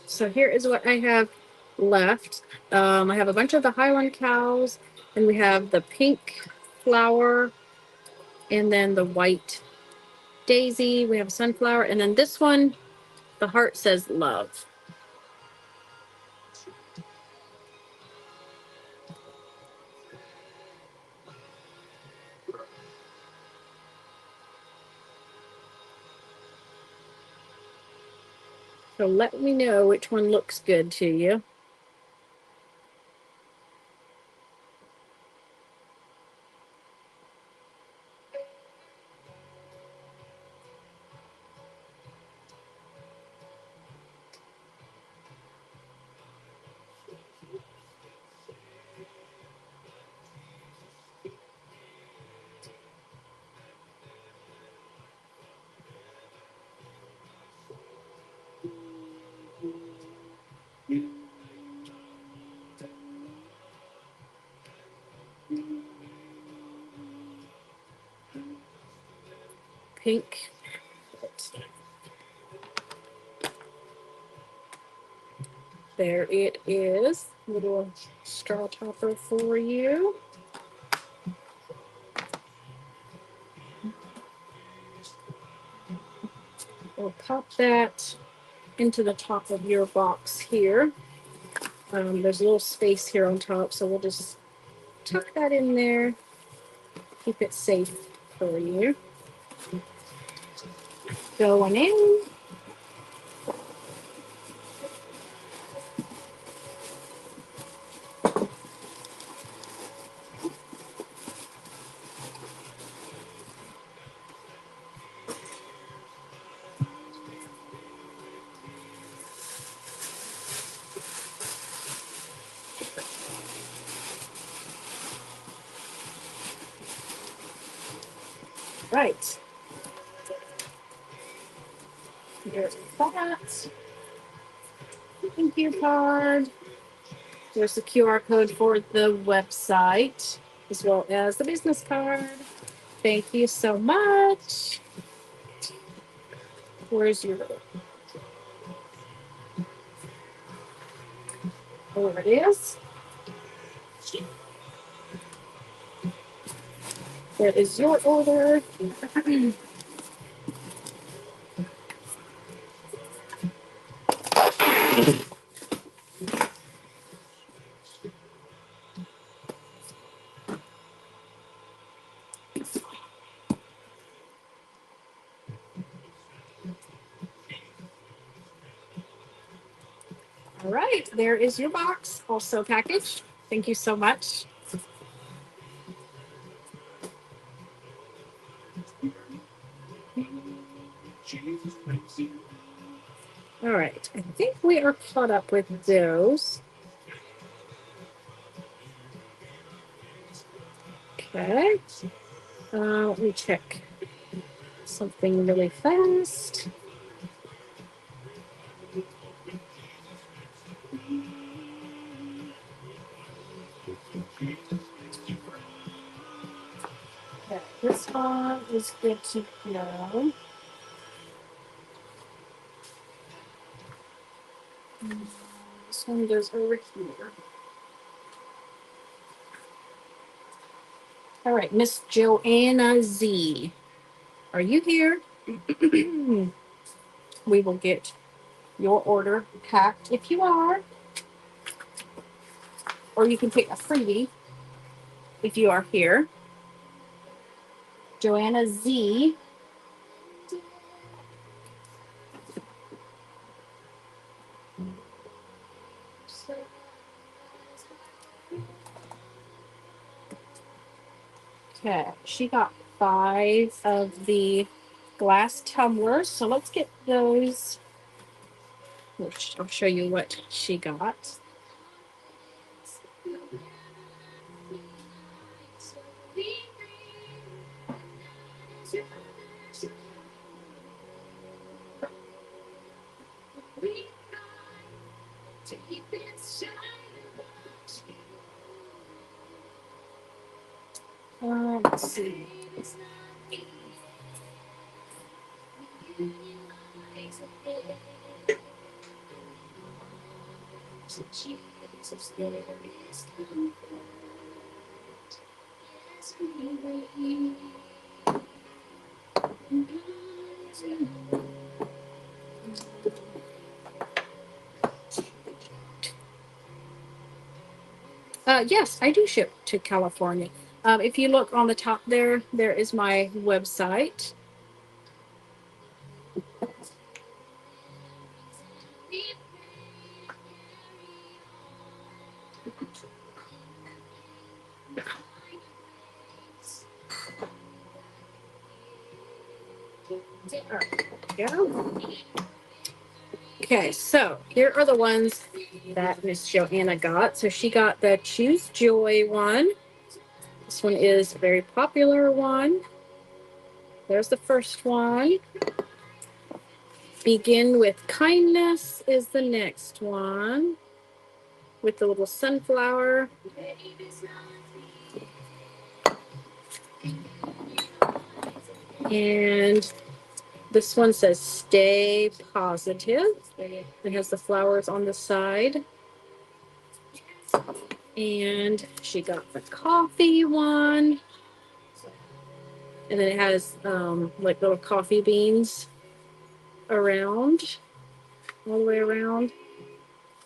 so here is what I have left. I have a bunch of the Highland cows, and we have the pink flower, and then the white daisy. We have a sunflower, and then this one, the heart says love. So let me know which one looks good to you. pink. There it is. Little straw topper for you. We'll pop that into the top of your box here. There's a little space here on top, so we'll just tuck that in there. Keep it safe for you. Going in. Right. There's that. Thank you card. There's the QR code for the website, as well as the business card. Thank you so much. Where's your... Oh, there it is. There is your order. All right, there is your box, also packaged. Thank you so much. All right, I think we are caught up with those. Okay. Let me check something really fast. Okay, this one is good to go. This one goes over here. All right, Miss Joanna Z. Are you here? We will get your order packed if you are. Or you can take a freebie if you are here. Joanna Z. Okay, she got 5 of the glass tumblers. So let's get those. I'll show you what she got. Let's see. Yes, I do ship to California. If you look on the top there, there is my website. Go. Okay, so here are the ones that Miss Joanna got. So she got the Choose Joy one. This one is a very popular one. There's the first one. Begin with Kindness is the next one, with the little sunflower. And this one says stay positive. It has the flowers on the side. And she got the coffee one. And then it has like little coffee beans around, all the way around.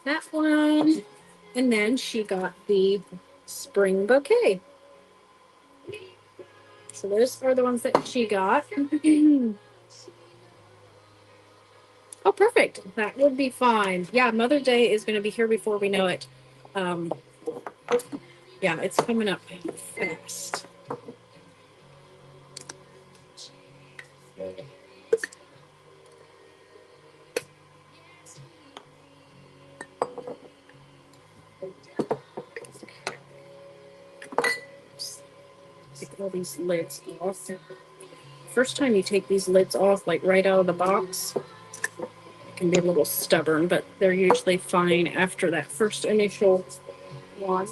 That one. And then she got the spring bouquet. So those are the ones that she got. Oh, perfect. That would be fine. Yeah, Mother's Day is going to be here before we know it. Um, yeah, it's coming up fast. Take all these lids off. First time you take these lids off, like right out of the box, it can be a little stubborn, but they're usually fine after that first initial one.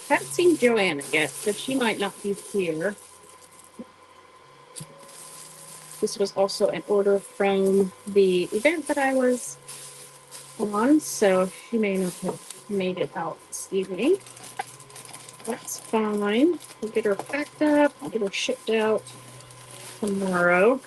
Haven't seen Joanna yet, so she might not be here. This was also an order from the event that I was on, so she may not have made it out this evening. That's fine. We'll get her packed up, get her shipped out tomorrow.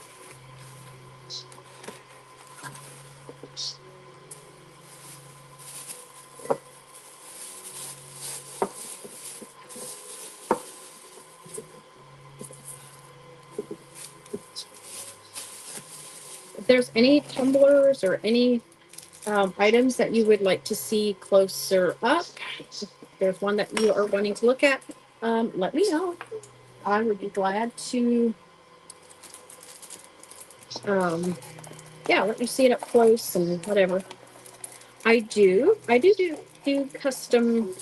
If there's any tumblers or any items that you would like to see closer up, if there's one that you are wanting to look at, let me know. I would be glad to, yeah, let me see it up close and whatever. I do custom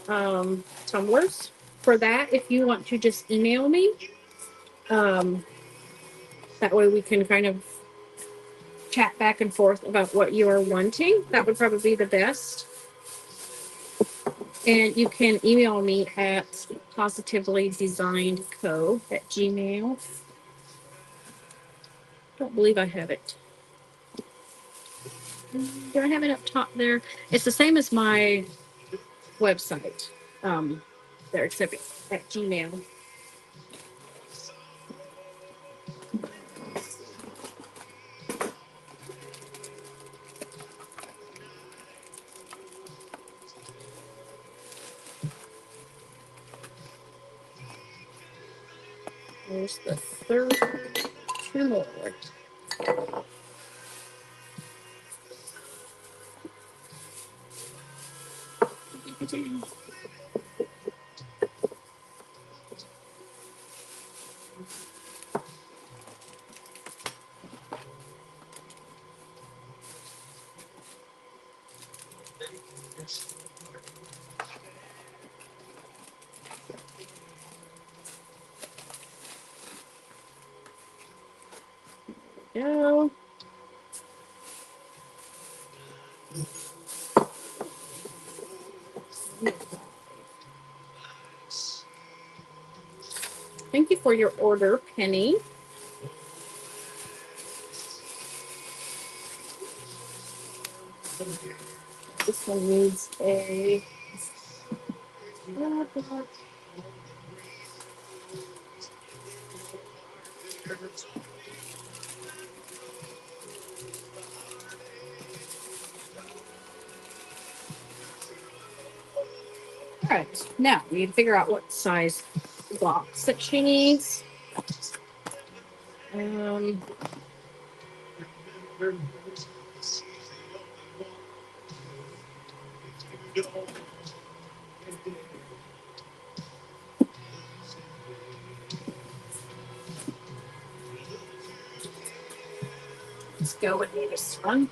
tumblers. For that, if you want to just email me, that way we can kind of chat back and forth about what you are wanting. That would probably be the best. And you can email me at positivelydesignedco@gmail. Don't believe I have it. Do I have it up top there? It's the same as my website. There, except at Gmail. There's the third. Two more. Go. Thank you for your order, Penny. This one needs a. All right, now we need to figure out what size box that she needs. Um, let's go with this one.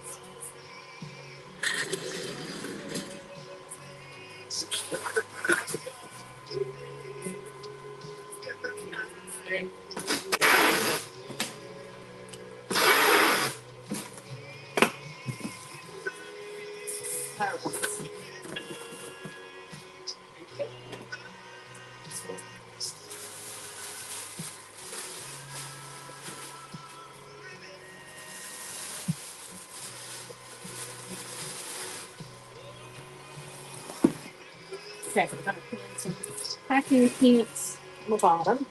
Okay, we're gonna put in some packing peanuts on the bottom.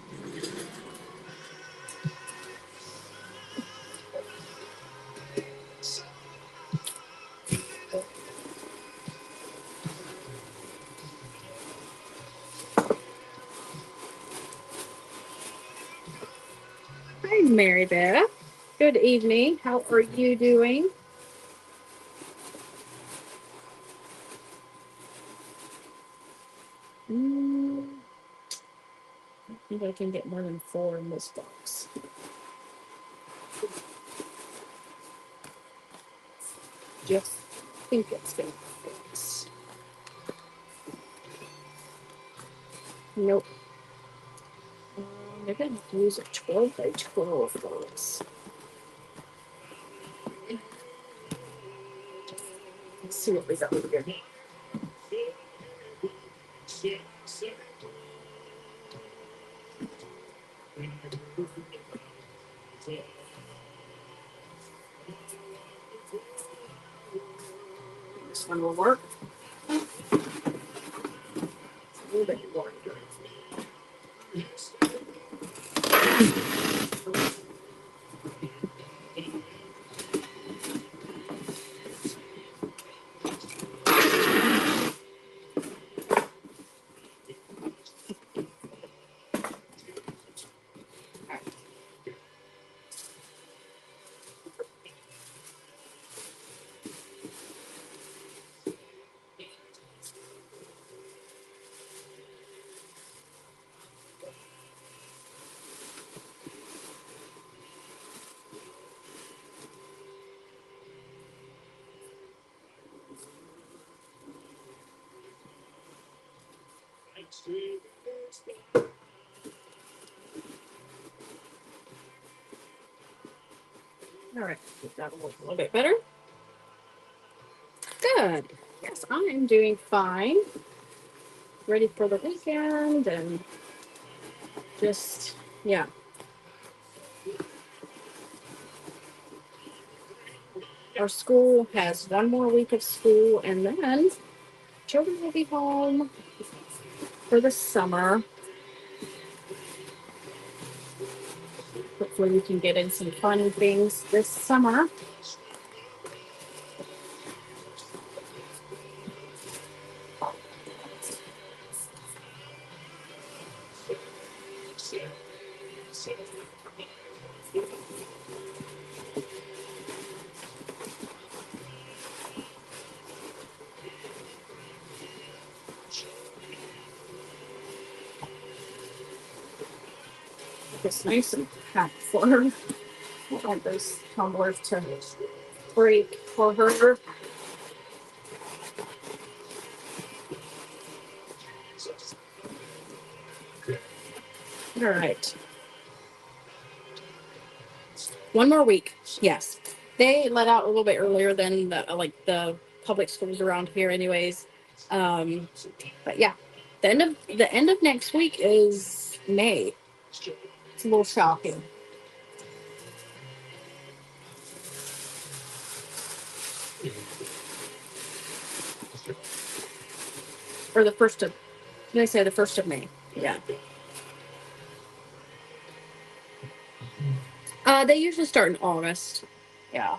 Hi, Mary Beth. Good evening. How are you doing? I think I can get more than 4 in this box. Just think it's gonna fix. Nope. Maybe I have to use a 12 by 12 for this. Let's see what we got here. This one will work. A little bit more. All right, that'll work a little bit better. Good. Yes, I am doing fine. Ready for the weekend and just, yeah. Our school has one more week of school and then children will be home for the summer. Hopefully we can get in some fun things this summer. It's nice and packed for her. I want those tumblers to break for her. All right. One more week. Yes. They let out a little bit earlier than the public schools around here anyways. But yeah. The end of next week is May. It's a little shocking. Or the first of did I say the 1st of May? Yeah. They usually start in August. Yeah.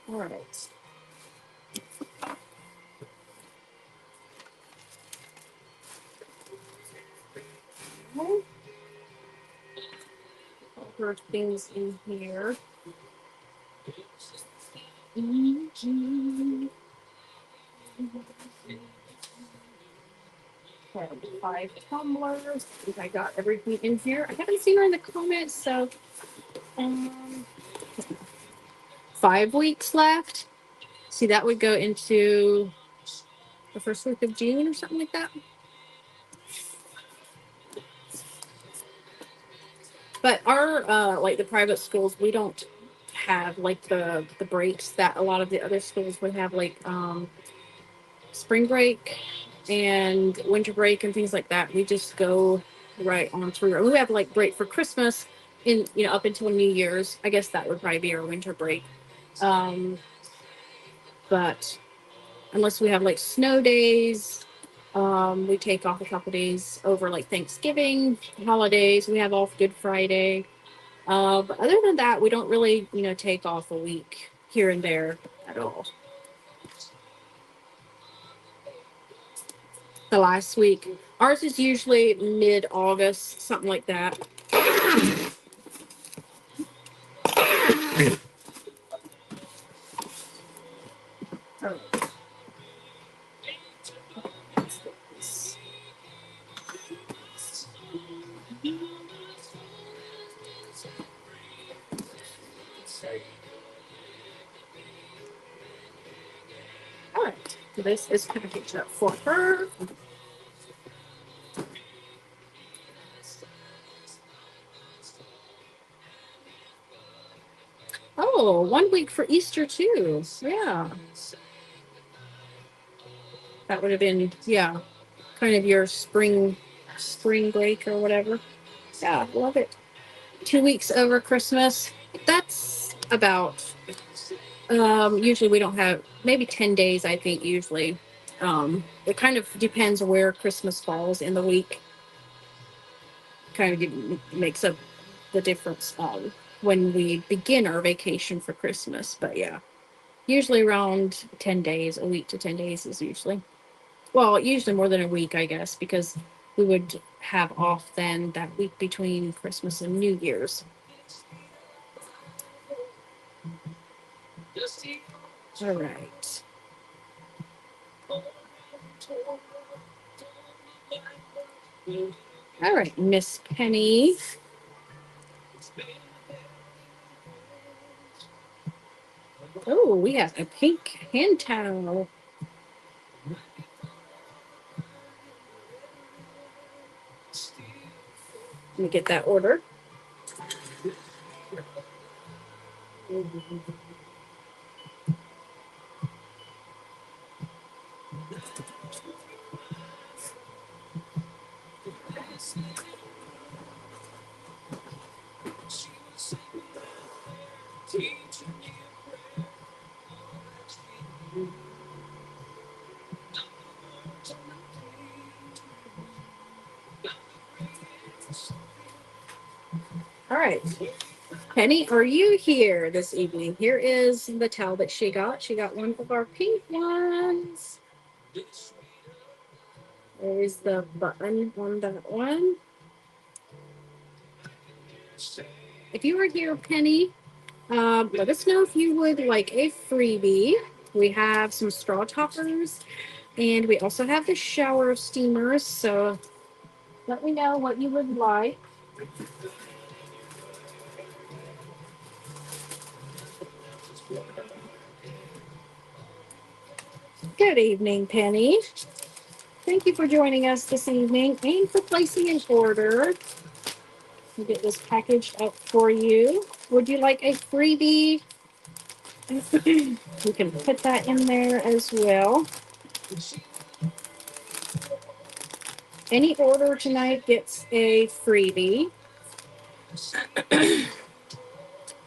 All right. ordered things in here. Okay, 5 tumblers. I think I got everything in here. I haven't seen her in the comments, so 5 weeks left. See, that would go into the first week of June or something like that. But our like the private schools, we don't have like the breaks that a lot of the other schools would have, like spring break and winter break and things like that. We just go right on through. We have like break for Christmas in, you know, up until New Year's. I guess that would probably be our winter break. But unless we have like snow days, we take off a couple days over like Thanksgiving holidays. We have off Good Friday. But other than that, we don't really, you know, take off a week here and there at all. The last week, ours is usually mid-August, something like that. All right, this is packaged up for her. Oh, 1 week for Easter too. Yeah, that would have been, yeah, kind of your spring break or whatever. Yeah, love it. 2 weeks over Christmas. That's about usually we don't have, maybe 10 days, I think, usually. It kind of depends where Christmas falls in the week. Kind of makes up the difference when we begin our vacation for Christmas. But yeah, usually around 10 days, a week to 10 days is usually, well, usually more than a week, I guess, because we would have off then that week between Christmas and New Year's. All right. All right, Miss Penny. Oh, we have a pink hand towel. Let me get that order. All right. Penny, are you here this evening? Here is the towel that she got. She got one of our pink ones. There is the button on that one. If you are here, Penny, let us know if you would like a freebie. We have some straw toppers, and we also have the shower steamers. So let me know what you would like. Good evening, Penny. Thank you for joining us this evening and for placing an order. We'll get this packaged up for you. Would you like a freebie? We can put that in there as well. Any order tonight gets a freebie.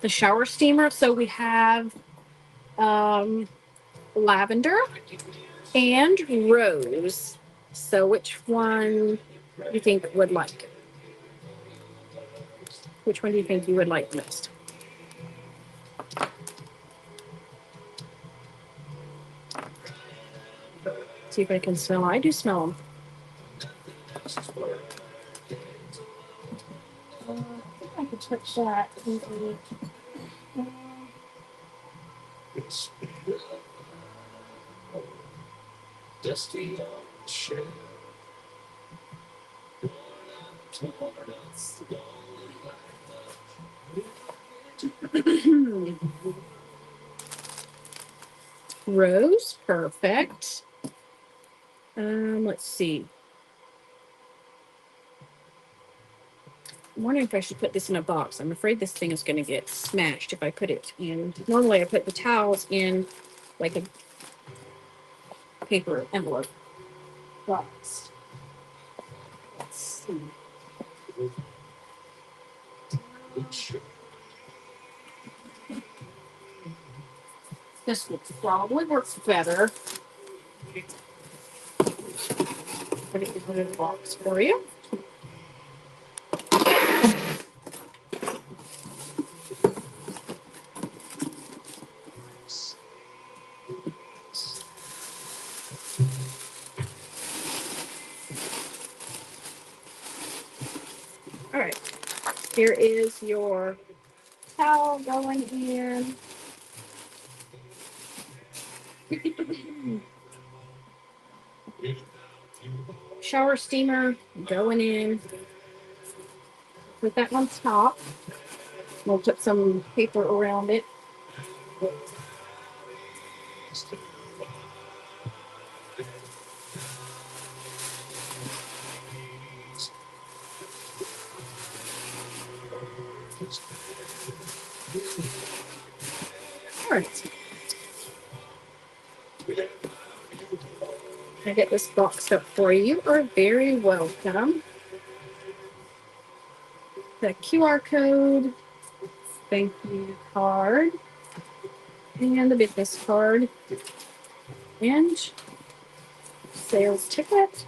The shower steamer. So we have lavender and rose. So which one do you think would like? Which one do you think you would like most? See if I can smell. I do smell them. touch that. Rose, perfect. Let's see. I'm wondering if I should put this in a box. I'm afraid this thing is going to get smashed if I put it in. Normally I put the towels in like a paper envelope box. Let's see. This will probably work better. Put it in a box for you. All right. Here is your towel going in. Shower steamer going in. Put that on top. We'll put some paper around it. All right. I get this boxed up for you. You are very welcome. The QR code, thank you card, and the business card, and sales ticket.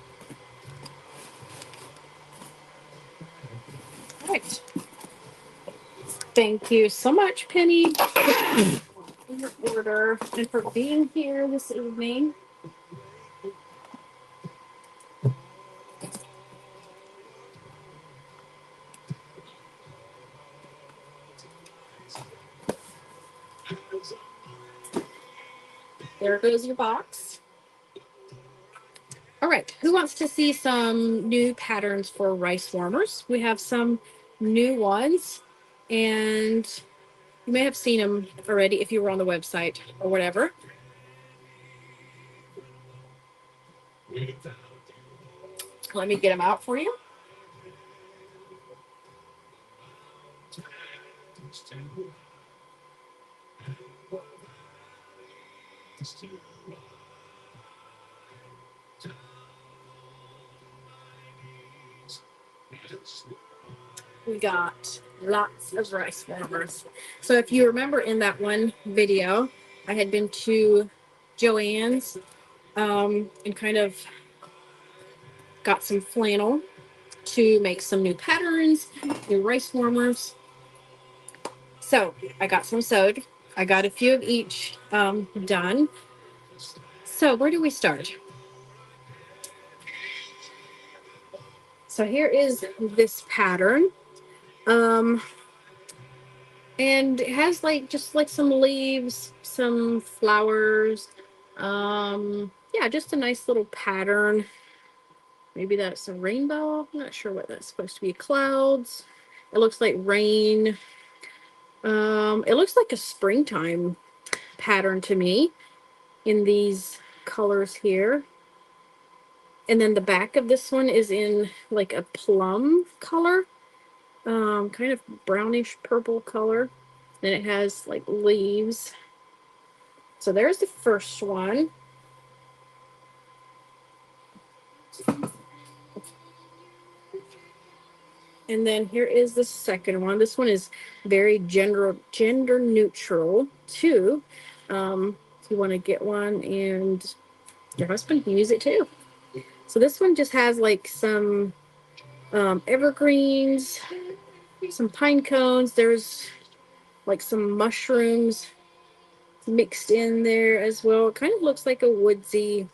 All right. Thank you so much, Penny, for your order and for being here this evening. There goes your box. All right, who wants to see some new patterns for rice warmers? We have some new ones, and you may have seen them already if you were on the website or whatever. Let me get them out for you. We got lots of rice warmers. So if you remember in that one video, I had been to Joann's and kind of got some flannel to make some new patterns, new rice warmers. So I got some sewed. I got a few of each done. So where do we start? So here is this pattern. And it has like just like some leaves, some flowers. Yeah, just a nice little pattern. Maybe that's a rainbow. I'm not sure what that's supposed to be. Clouds. It looks like rain. It looks like a springtime pattern to me in these colors here. And then the back of this one is in like a plum color, kind of brownish purple color. Then it has like leaves. So there's the first one. And then here is the second one. This one is very gender neutral too. If you want to get one and your husband can use it too. So this one just has like some evergreens, some pine cones. There's like some mushrooms mixed in there as well. It kind of looks like a woodsy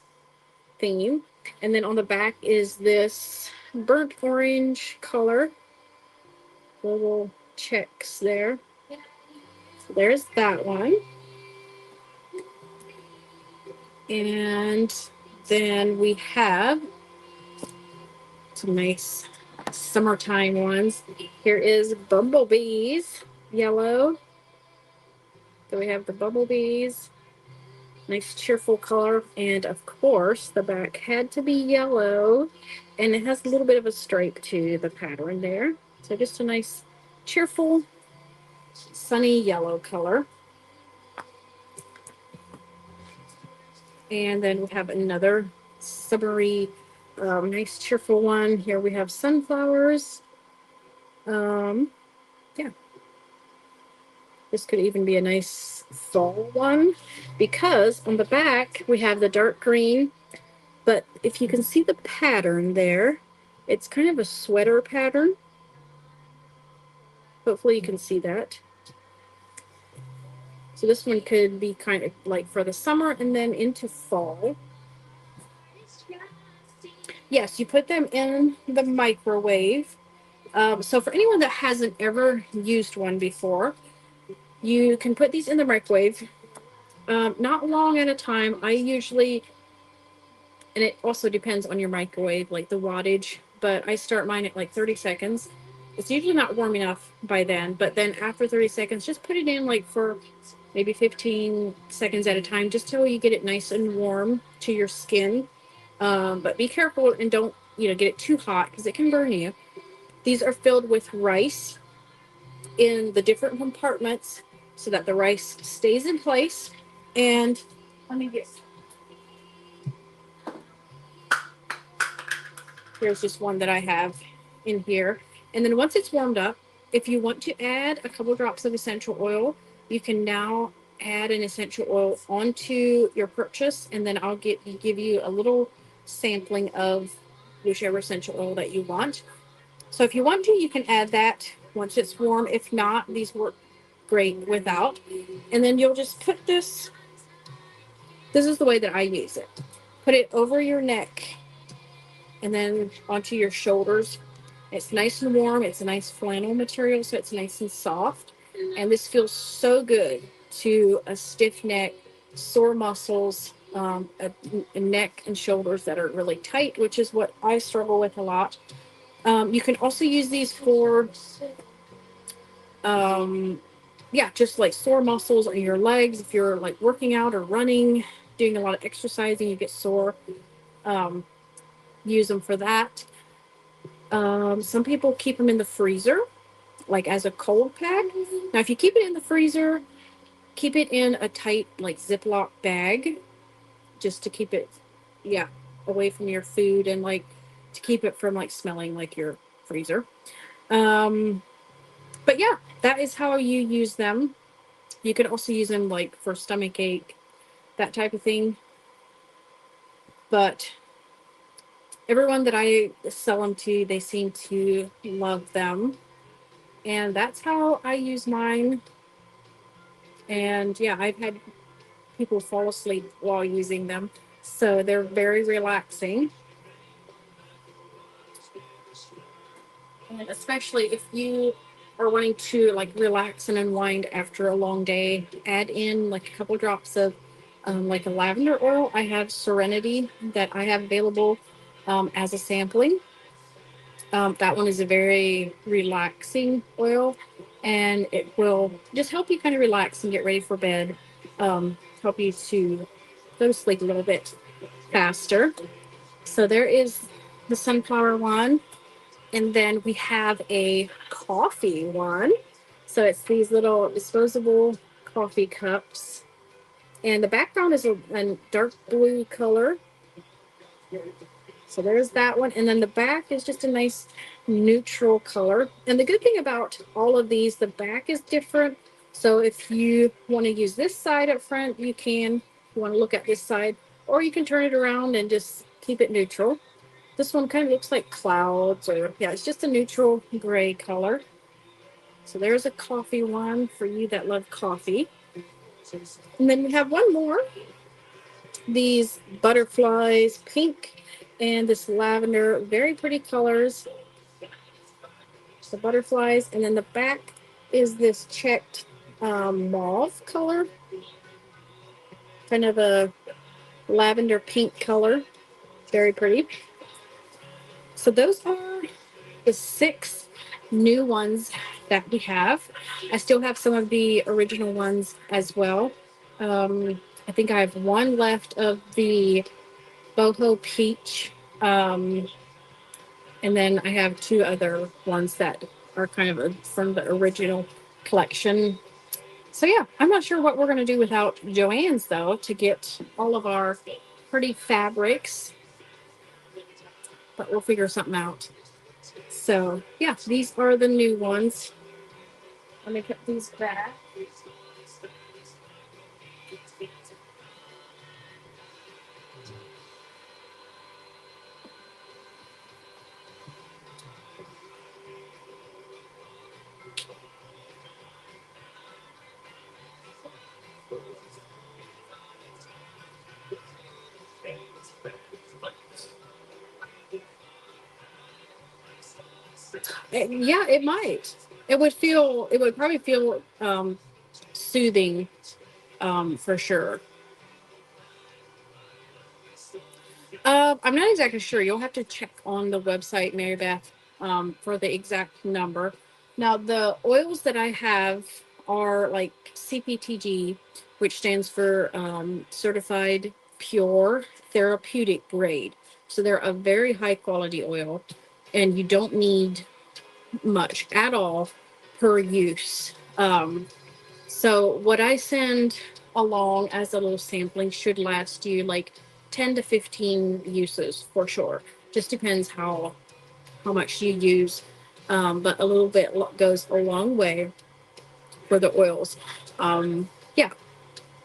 theme. And then on the back is this burnt orange color. Little checks there. So there's that one. And then we have some nice summertime ones. Here is Bumblebees, yellow. So we have the Bumblebees, nice cheerful color. And of course, the back had to be yellow. And it has a little bit of a stripe to the pattern there. So just a nice cheerful, sunny yellow color. And then we have another summery, nice cheerful one. Here we have sunflowers. Yeah. This could even be a nice fall one because on the back we have the dark green, but if you can see the pattern there, it's kind of a sweater pattern. Hopefully you can see that. So this one could be kind of like for the summer and then into fall. Yes, you put them in the microwave. So for anyone that hasn't ever used one before, you can put these in the microwave, not long at a time. I usually, and it also depends on your microwave, like the wattage, but I start mine at like 30 seconds. It's usually not warm enough by then, but then after 30 seconds, just put it in like for maybe 15 seconds at a time, just till you get it nice and warm to your skin. But be careful and don't, get it too hot because it can burn you. These are filled with rice in the different compartments so that the rice stays in place. And let me get, here's just one that I have in here. And then once it's warmed up, if you want to add a couple drops of essential oil, you can now add an essential oil onto your purchase, and then I'll give you a little sampling of whichever essential oil that you want. So if you want to, you can add that once it's warm. If not, these work great without. And then you'll just put this is the way that I use it. Put it over your neck and then onto your shoulders. It's nice and warm. It's a nice flannel material, so it's nice and soft. And this feels so good to a stiff neck, sore muscles, a neck and shoulders that are really tight, which is what I struggle with a lot. You can also use these for, just like sore muscles on your legs. If you're like working out or running, doing a lot of exercising, you get sore. Use them for that. Some people keep them in the freezer, like as a cold pack. Now, if you keep it in the freezer, keep it in a tight, like Ziploc bag, just to keep it, away from your food and like to keep it from like smelling like your freezer. But yeah, that is how you use them. You could also use them like for stomach ache, that type of thing. But everyone that I sell them to, they seem to love them. And that's how I use mine. And yeah, I've had people fall asleep while using them. So they're very relaxing. And especially if you are wanting to like relax and unwind after a long day, add in like a couple drops of like a lavender oil. I have Serenity that I have available as a sampling. That one is a very relaxing oil, and it will just help you kind of relax and get ready for bed. Help you to go to sleep a little bit faster. So there is the sunflower one. And then we have a coffee one. So it's these little disposable coffee cups. And the background is a dark blue color. So there's that one. And then the back is just a nice neutral color. And the good thing about all of these, the back is different. So if you want to use this side up front, you can. If you want to look at this side, or you can turn it around and just keep it neutral. This one kind of looks like clouds, or it's just a neutral gray color. So there's a coffee one for you that love coffee. And then we have one more. These butterflies, pink and this lavender, very pretty colors. The butterflies, and then the back is this checked mauve color, kind of a lavender pink color. Very pretty. So those are the 6 new ones that we have. I still have some of the original ones as well. I think I have one left of the boho peach, um, and then I have 2 other ones that are kind of from the original collection. So yeah, I'm not sure what we're going to do without Joann's though to get all of our pretty fabrics, but we'll figure something out. So yeah, these are the new ones. Let me put these back. Yeah, it might. It would probably feel soothing, for sure. I'm not exactly sure. You'll have to check on the website, Mary Beth, for the exact number. Now, the oils that I have are like CPTG, which stands for Certified Pure Therapeutic Grade. So they're a very high quality oil, and you don't need much at all per use. So what I send along as a little sampling should last you like 10 to 15 uses for sure. Just depends how much you use. But a little bit goes a long way for the oils. Yeah.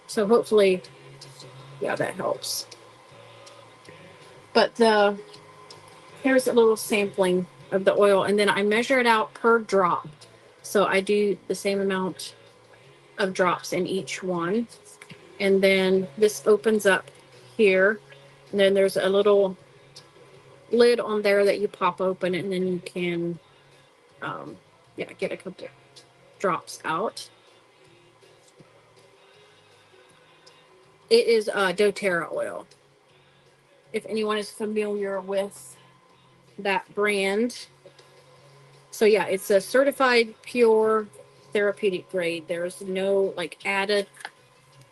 So hopefully, yeah, that helps. But here's a little sampling of the oil, and then I measure it out per drop. So I do the same amount of drops in each one. And then this opens up here. And then there's a little lid on there that you pop open, and then you can, yeah, get a couple drops out. It is doTERRA oil. If anyone is familiar with that brand. So yeah, it's a certified pure therapeutic grade. There's no like additives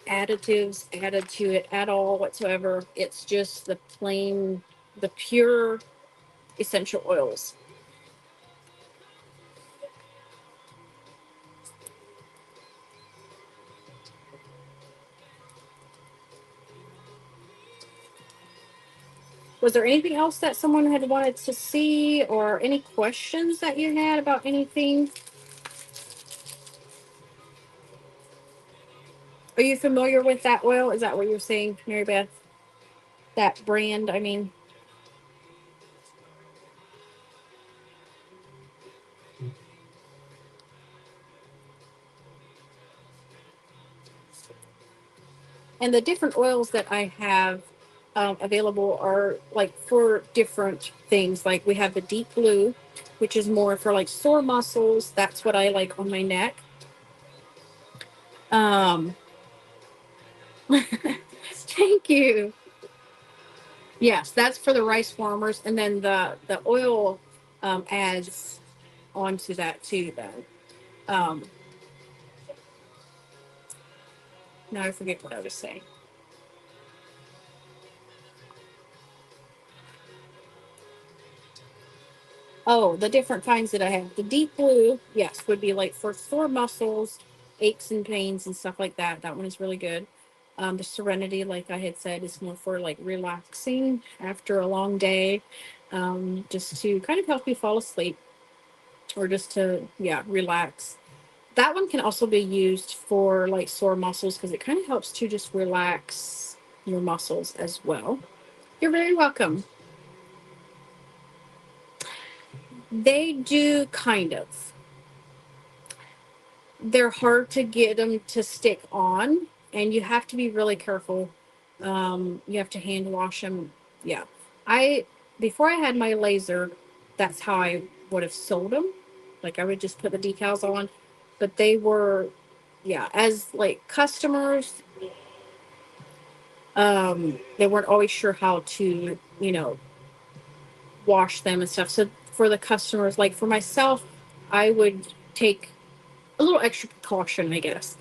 added to it at all whatsoever. It's just the pure essential oils. Was there anything else that someone had wanted to see, or any questions that you had about anything? Are you familiar with that oil? Is that what you're saying, Mary Beth? That brand, I mean. And the different oils that I have available are like for different things. Like we have the deep blue, which is more for like sore muscles. That's what I like on my neck. Um, thank you. Yes, that's for the rice warmers, and then the oil adds onto that too. Then um, now I forget what I was saying. Oh, the different kinds that I have. The deep blue, yes, would be like for sore muscles, aches and pains and stuff like that. That one is really good. The Serenity, like I had said, is more for like relaxing after a long day, just to kind of help you fall asleep or just to, yeah, relax. That one can also be used for like sore muscles because it kind of helps to just relax your muscles as well. You're very welcome. They do kind of. They're hard to get them to stick on, and you have to be really careful. You have to hand wash them. Yeah, I before I had my laser, that's how I would have sold them. Like I would just put the decals on, but they were, yeah, as like customers, they weren't always sure how to, wash them and stuff. So for the customers, like for myself, I would take a little extra precaution, I guess.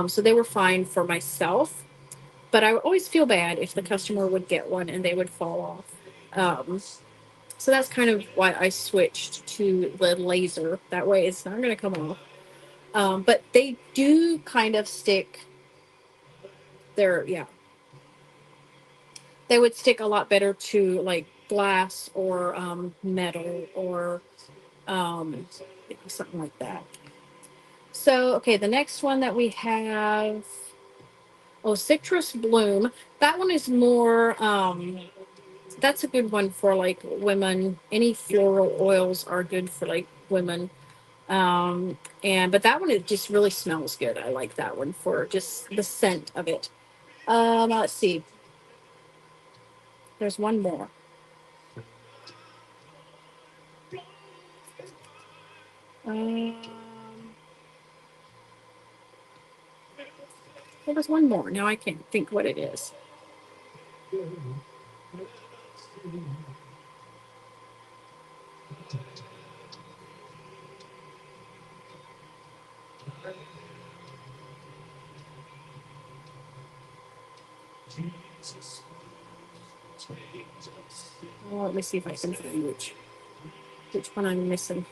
So they were fine for myself, but I would always feel bad if the customer would get one and they would fall off. So that's kind of why I switched to the laser. That way it's not going to come off. But they do kind of stick their, yeah, they would stick a lot better to like glass or metal or something like that. So, okay, the next one that we have, oh, Citrus Bloom. That one is more, that's a good one for like women. Any floral oils are good for like women. But that one, it just really smells good. I like that one for just the scent of it. Let's see. There's one more. Um, there was one more. Now I can't think what it is. Well, let me see if I can find which one I'm missing.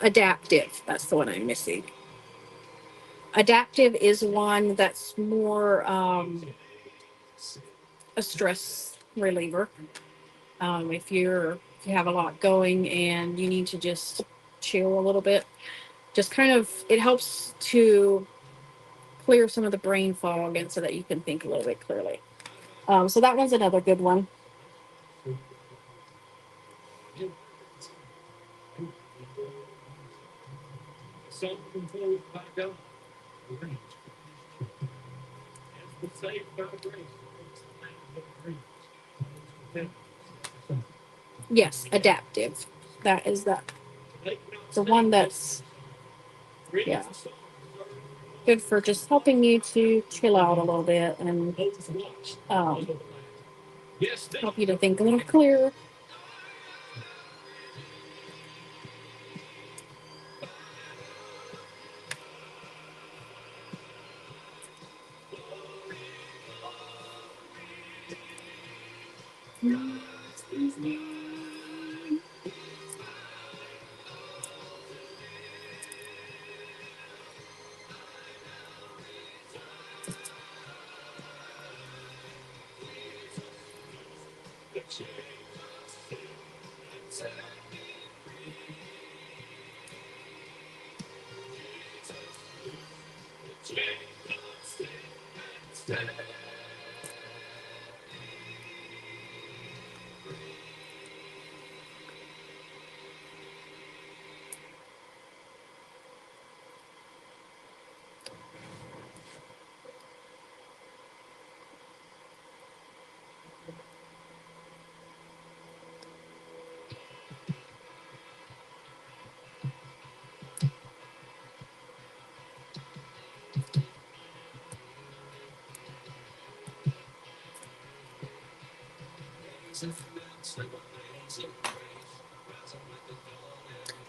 Adaptive. That's the one I'm missing. Adaptive is one that's more a stress reliever. If you have a lot going and you need to just chill a little bit, just kind of it helps to clear some of the brain fog and so that you can think a little bit clearly. So that one's another good one. Yes, adaptive. That is the one that's, yeah, good for just helping you to chill out a little bit and um, help you to think a little clearer.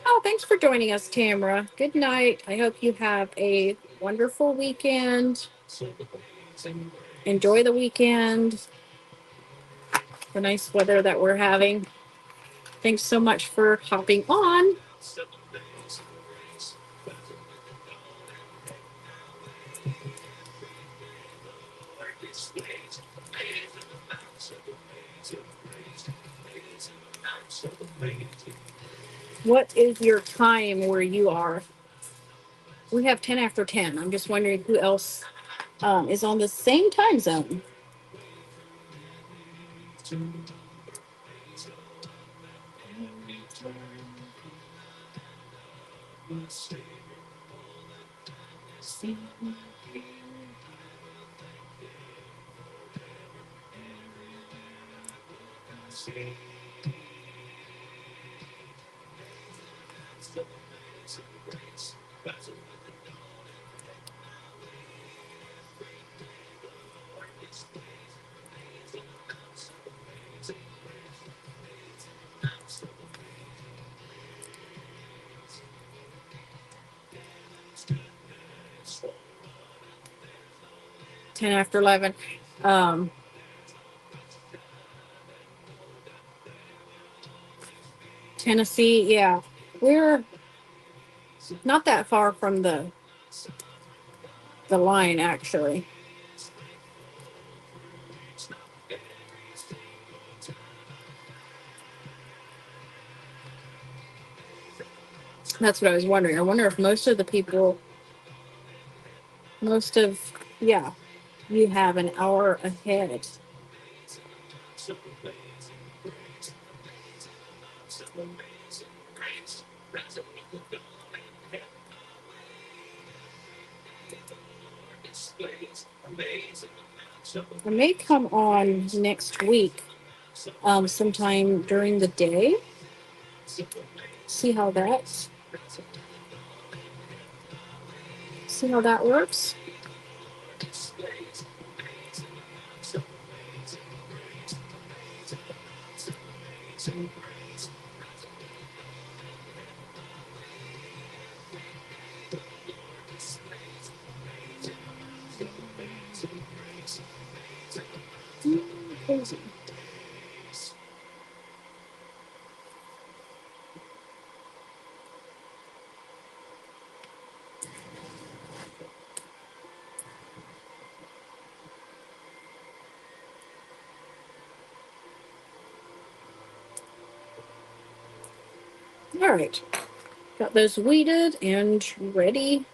Oh, thanks for joining us, Tamara. Good night. I hope you have a wonderful weekend. Enjoy the weekend, the nice weather that we're having. Thanks so much for hopping on. What is your time where you are? We have 10 after 10. I'm just wondering who else is on the same time zone. 10 after 11. Um, Tennessee, yeah. We're not that far from the line, actually. That's what I was wondering. I wonder if most of the people, yeah, you have an hour ahead. I may come on next week, sometime during the day. See how that works. Crazy. All right, got those weeded and ready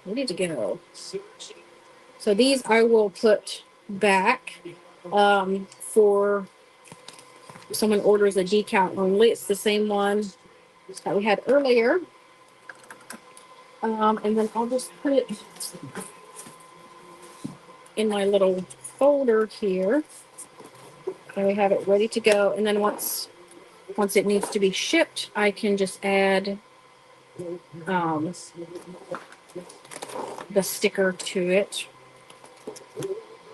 to go. So these I will put back, for someone orders a decal only. It's the same one that we had earlier. And then I'll just put it in my little folder here. And we have it ready to go. And then once it needs to be shipped, I can just add the sticker to it.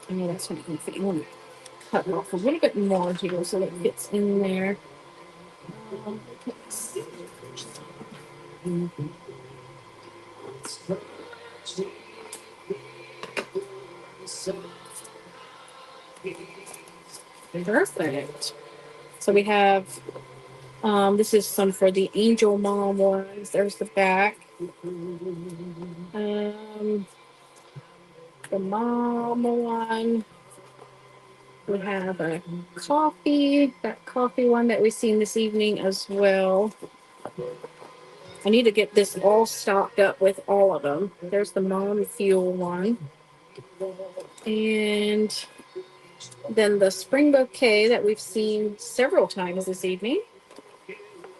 I know that's not going to fit. You want to cut off a little bit more here so that it fits in there. Perfect. So we have, this is some for the Angel Mom ones. There's the back. The mom one. We have a that coffee one that we've seen this evening as well. I need to get this all stocked up with all of them. There's the mom fuel one. And then the spring bouquet that we've seen several times this evening.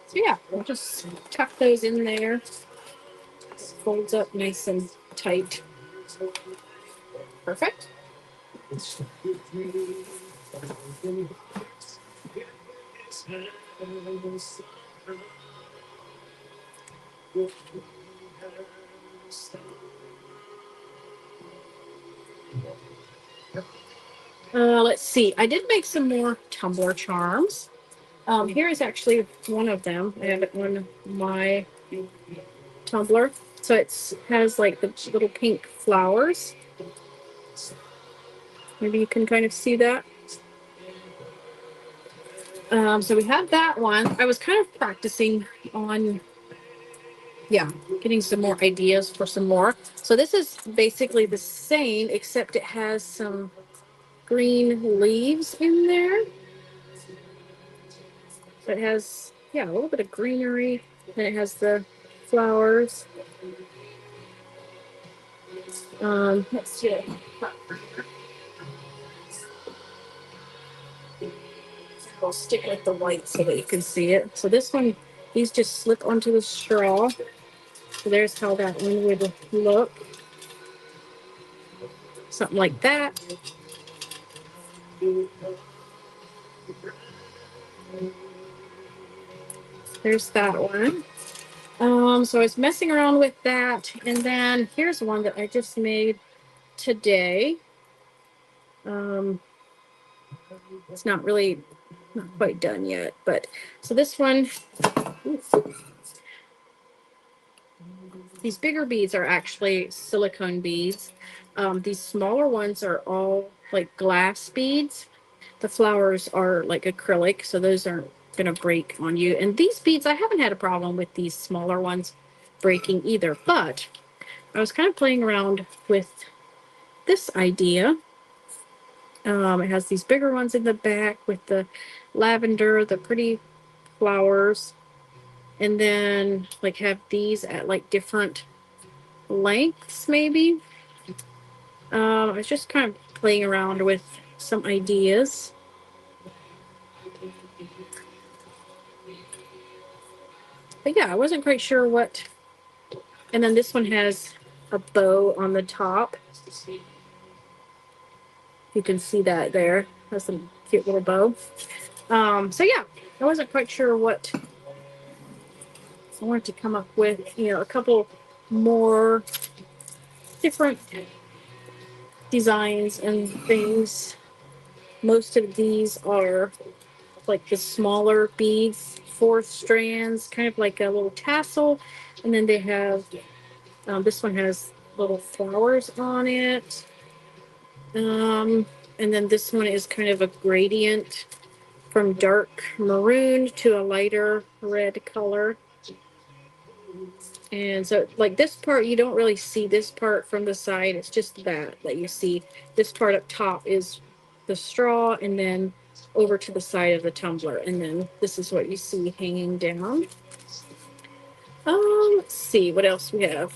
So yeah, we'll just tuck those in there. Folds up nice and tight. Perfect. Let's see. I did make some more tumbler charms. Here is actually one of them. I have it on my tumbler. So it has like the little pink flowers. Maybe you can kind of see that. So we have that one. I was kind of practicing on, getting some more ideas for some more. So this is basically the same, except it has some green leaves in there. So it has, a little bit of greenery. Then it has the flowers. Let's see. I'll stick with the white so that you can see it. So this one, these just slip onto the straw. So there's how that one would look. Something like that. There's that one. So I was messing around with that, and then here's one that I just made today. It's not quite done yet, but so this one, these bigger beads are actually silicone beads. These smaller ones are all like glass beads. The flowers are like acrylic, so those aren't going to break on you. And these beads, I haven't had a problem with these smaller ones breaking either. But I was kind of playing around with this idea. It has these bigger ones in the back with the lavender, the pretty flowers, and then like have these at like different lengths, maybe. I was just kind of playing around with some ideas. But yeah, I wasn't quite sure what. And then this one has a bow on the top. You can see that there. Has some cute little bow. So yeah, I wasn't quite sure what I wanted to come up with. You know, a couple more different designs and things. Most of these are like the smaller beads, 4 strands, kind of like a little tassel. And then they have, this one has little flowers on it. And then this one is kind of a gradient from dark maroon to a lighter red color. And so like this part, you don't really see this part from the side. It's just that you see. This part up top is the straw, and then over to the side of the tumbler. And then this is what you see hanging down. Let's see what else we have.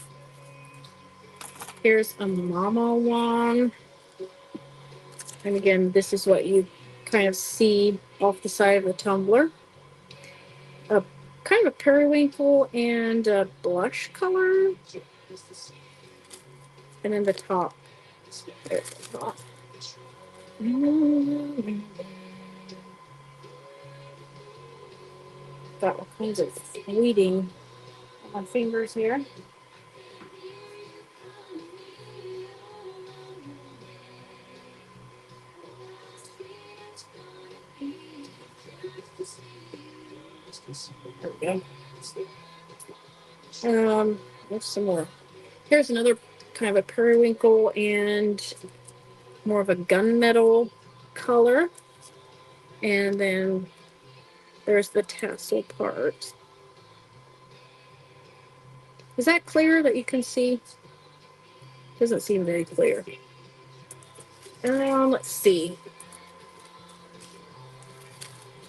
Here's a mama one. And again, this is what you kind of see off the side of the tumbler. A kind of a periwinkle and a blush color. And then the top. There's the top. Got all kinds of weeding on my fingers here. There we go. There's some more. Here's another kind of a periwinkle and more of a gunmetal color. And then there's the tassel part. Is that clear that you can see? Doesn't seem very clear. Let's see.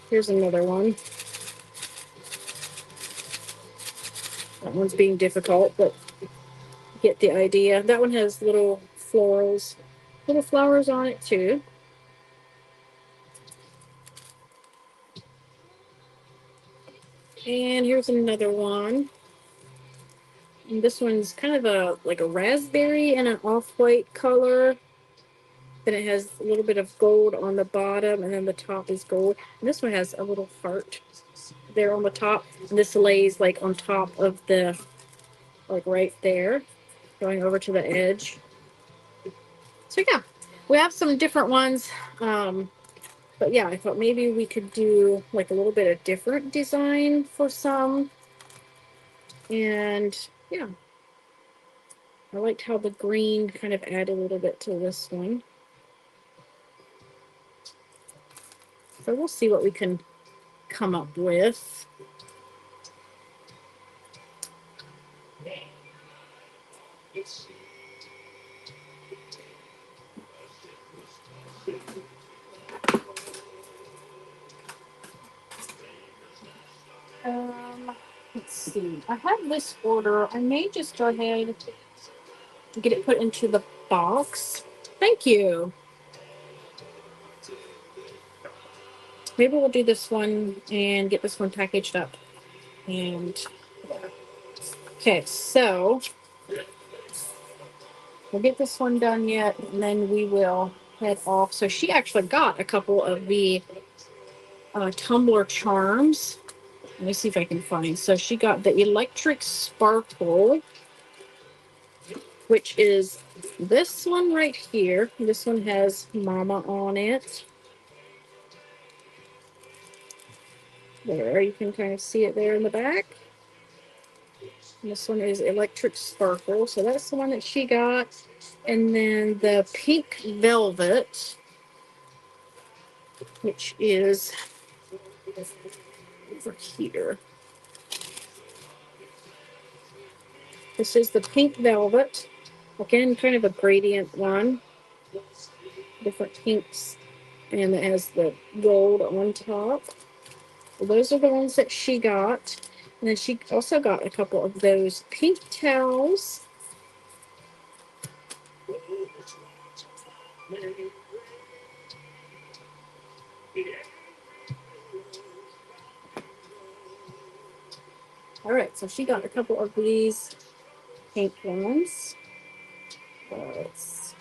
Here's another one. That one's being difficult, but you get the idea. That one has little florals, little flowers on it too. And here's another one. And this one's kind of a like a raspberry and an off-white color. Then it has a little bit of gold on the bottom, and then the top is gold. And this one has a little heart there on the top. And this lays like on top of the, like right there, going over to the edge. So yeah, we have some different ones. But yeah, I thought maybe we could do like a little bit of different design for some. And yeah, I liked how the green kind of added a little bit to this one. So we'll see what we can come up with. Let's see. I have this order. I may just go ahead and get it put into the box. Thank you. Maybe we'll do this one and get this one packaged up. And okay, so we'll get this one done yet, and then we will head off. So she actually got a couple of the tumbler charms. Let me see if I can find. So she got the electric sparkle, which is this one right here. This one has mama on it. There, you can kind of see it there in the back. And this one is electric sparkle. So that's the one that she got. And then the pink velvet, which is over here. This is the pink velvet. Again, kind of a gradient one. Different pinks. And it has the gold on top. Well, those are the ones that she got. And then she also got a couple of those pink towels. All right, so she got a couple of these pink ones. Let's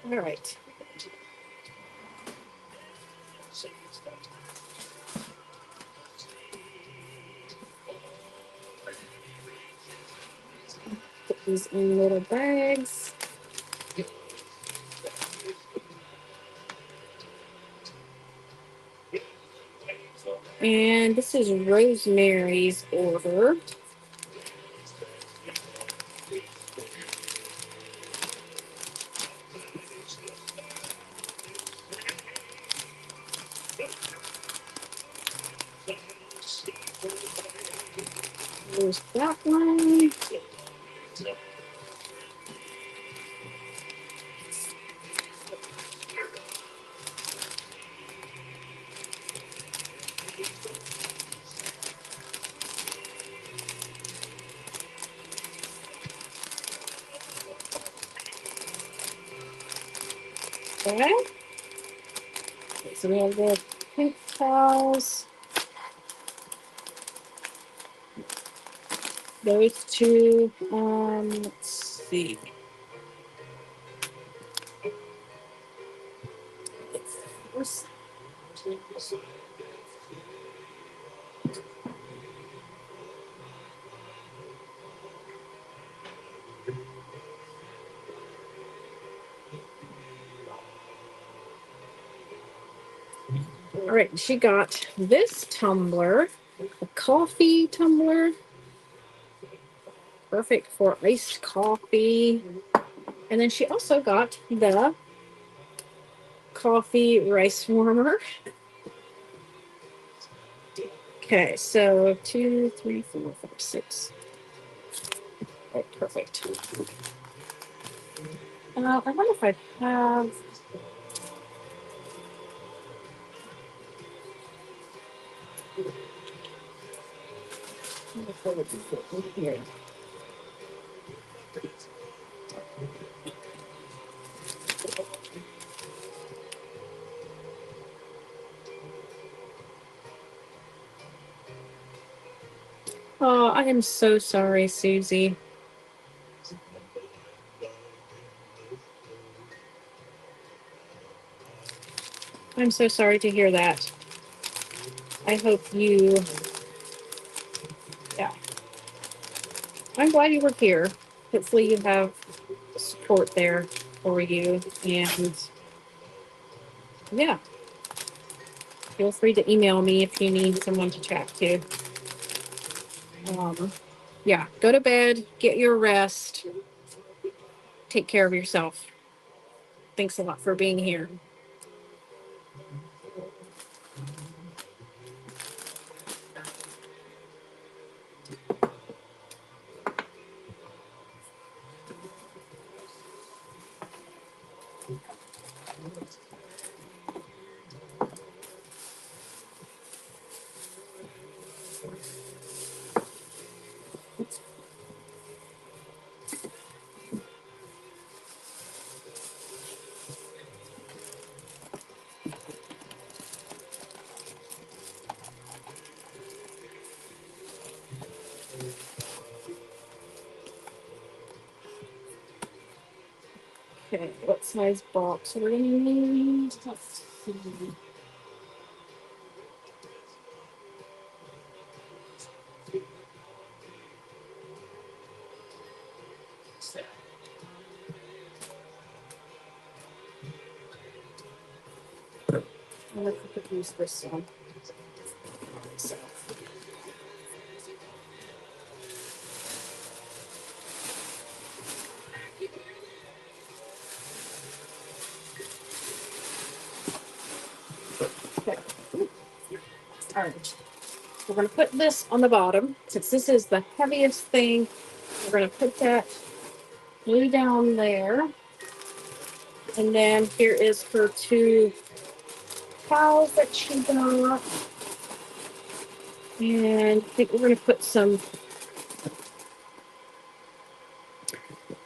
all right. Put these in little bags. And this is Rosemary's order. There's that one. Okay. So we have the pink towels. Those two. Let's see. All right, she got this tumbler, a coffee tumbler, perfect for iced coffee. And then she also got the coffee rice warmer. Okay, so 2, 3, 4, 5, 6. Oh, perfect. I wonder if I have. Here. Oh, I am so sorry, Susie. I'm so sorry to hear that. I hope you. Yeah. I'm glad you were here. Hopefully, you have support there for you. And yeah, feel free to email me if you need someone to chat to. Yeah, go to bed, get your rest, take care of yourself. Thanks a lot for being here. Okay, what size box are we gonna need? Let's see. I wonder if I could use this one. So, okay. All right. We're going to put this on the bottom. Since this is the heaviest thing, we're going to put that glue down there. And then here is her two towels that she got. And I think we're going to put some,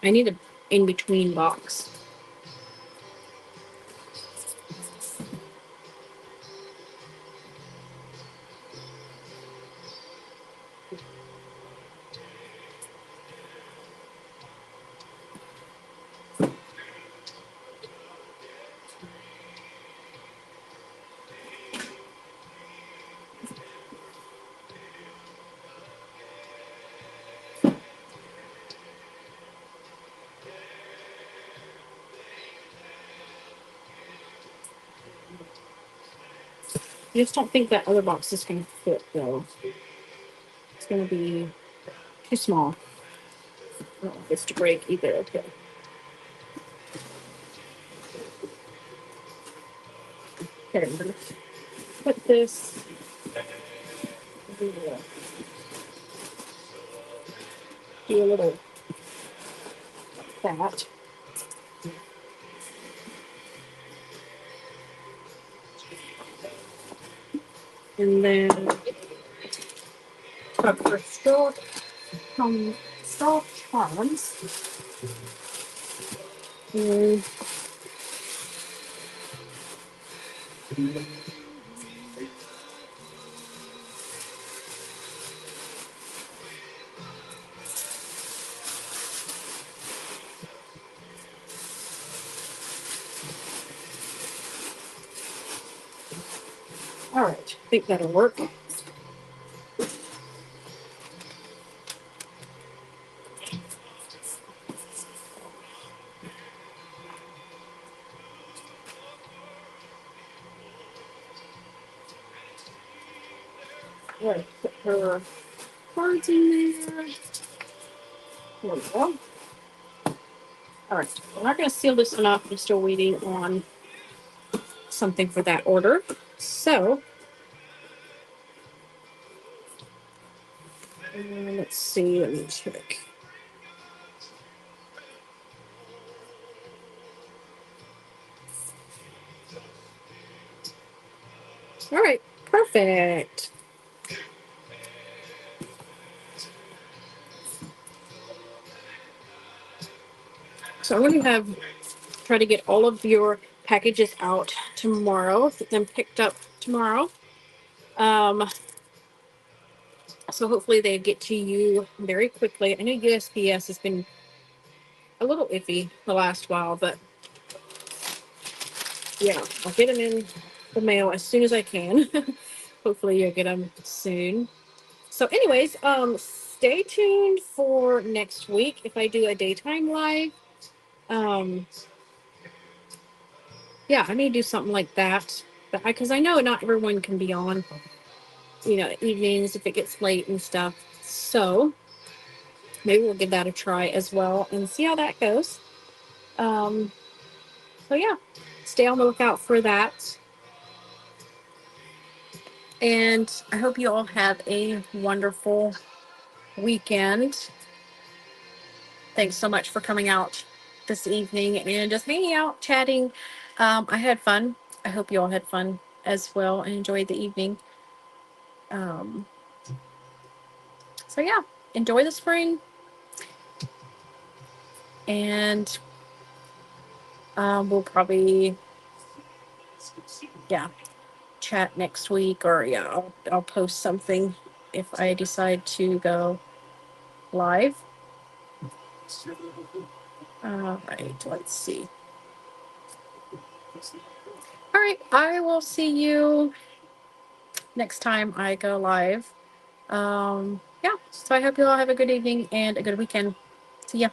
I need an in-between box. I just don't think that other box is going to fit, though. It's going to be too small. I don't want this to break either. Okay. Okay, I'm going to put this. Do a little that. And then for straw charms. And all right, I think that'll work. All right, put her cards in there. There we go. All right, we're not going to seal this one up. I'm still waiting on something for that order. So, let's see. Let me check. All right, perfect. So I'm going to try to get all of your packages out tomorrow, get them picked up tomorrow. So hopefully they get to you very quickly. I know USPS has been a little iffy the last while, but yeah, I'll get them in the mail as soon as I can. Hopefully you'll get them soon. So anyways, stay tuned for next week if I do a daytime live. Yeah, I may do something like that, but because I know not everyone can be on, evenings if it gets late and stuff. So maybe we'll give that a try as well and see how that goes. So yeah, stay on the lookout for that. And I hope you all have a wonderful weekend. Thanks so much for coming out this evening and just hanging out, chatting. I had fun. I hope you all had fun as well and enjoyed the evening. Um, so yeah, enjoy the spring. And we'll probably, yeah, chat next week, or yeah, I'll post something if I decide to go live. All right, let's see. All right, I will see you next time I go live. Yeah, so I hope you all have a good evening and a good weekend. See ya.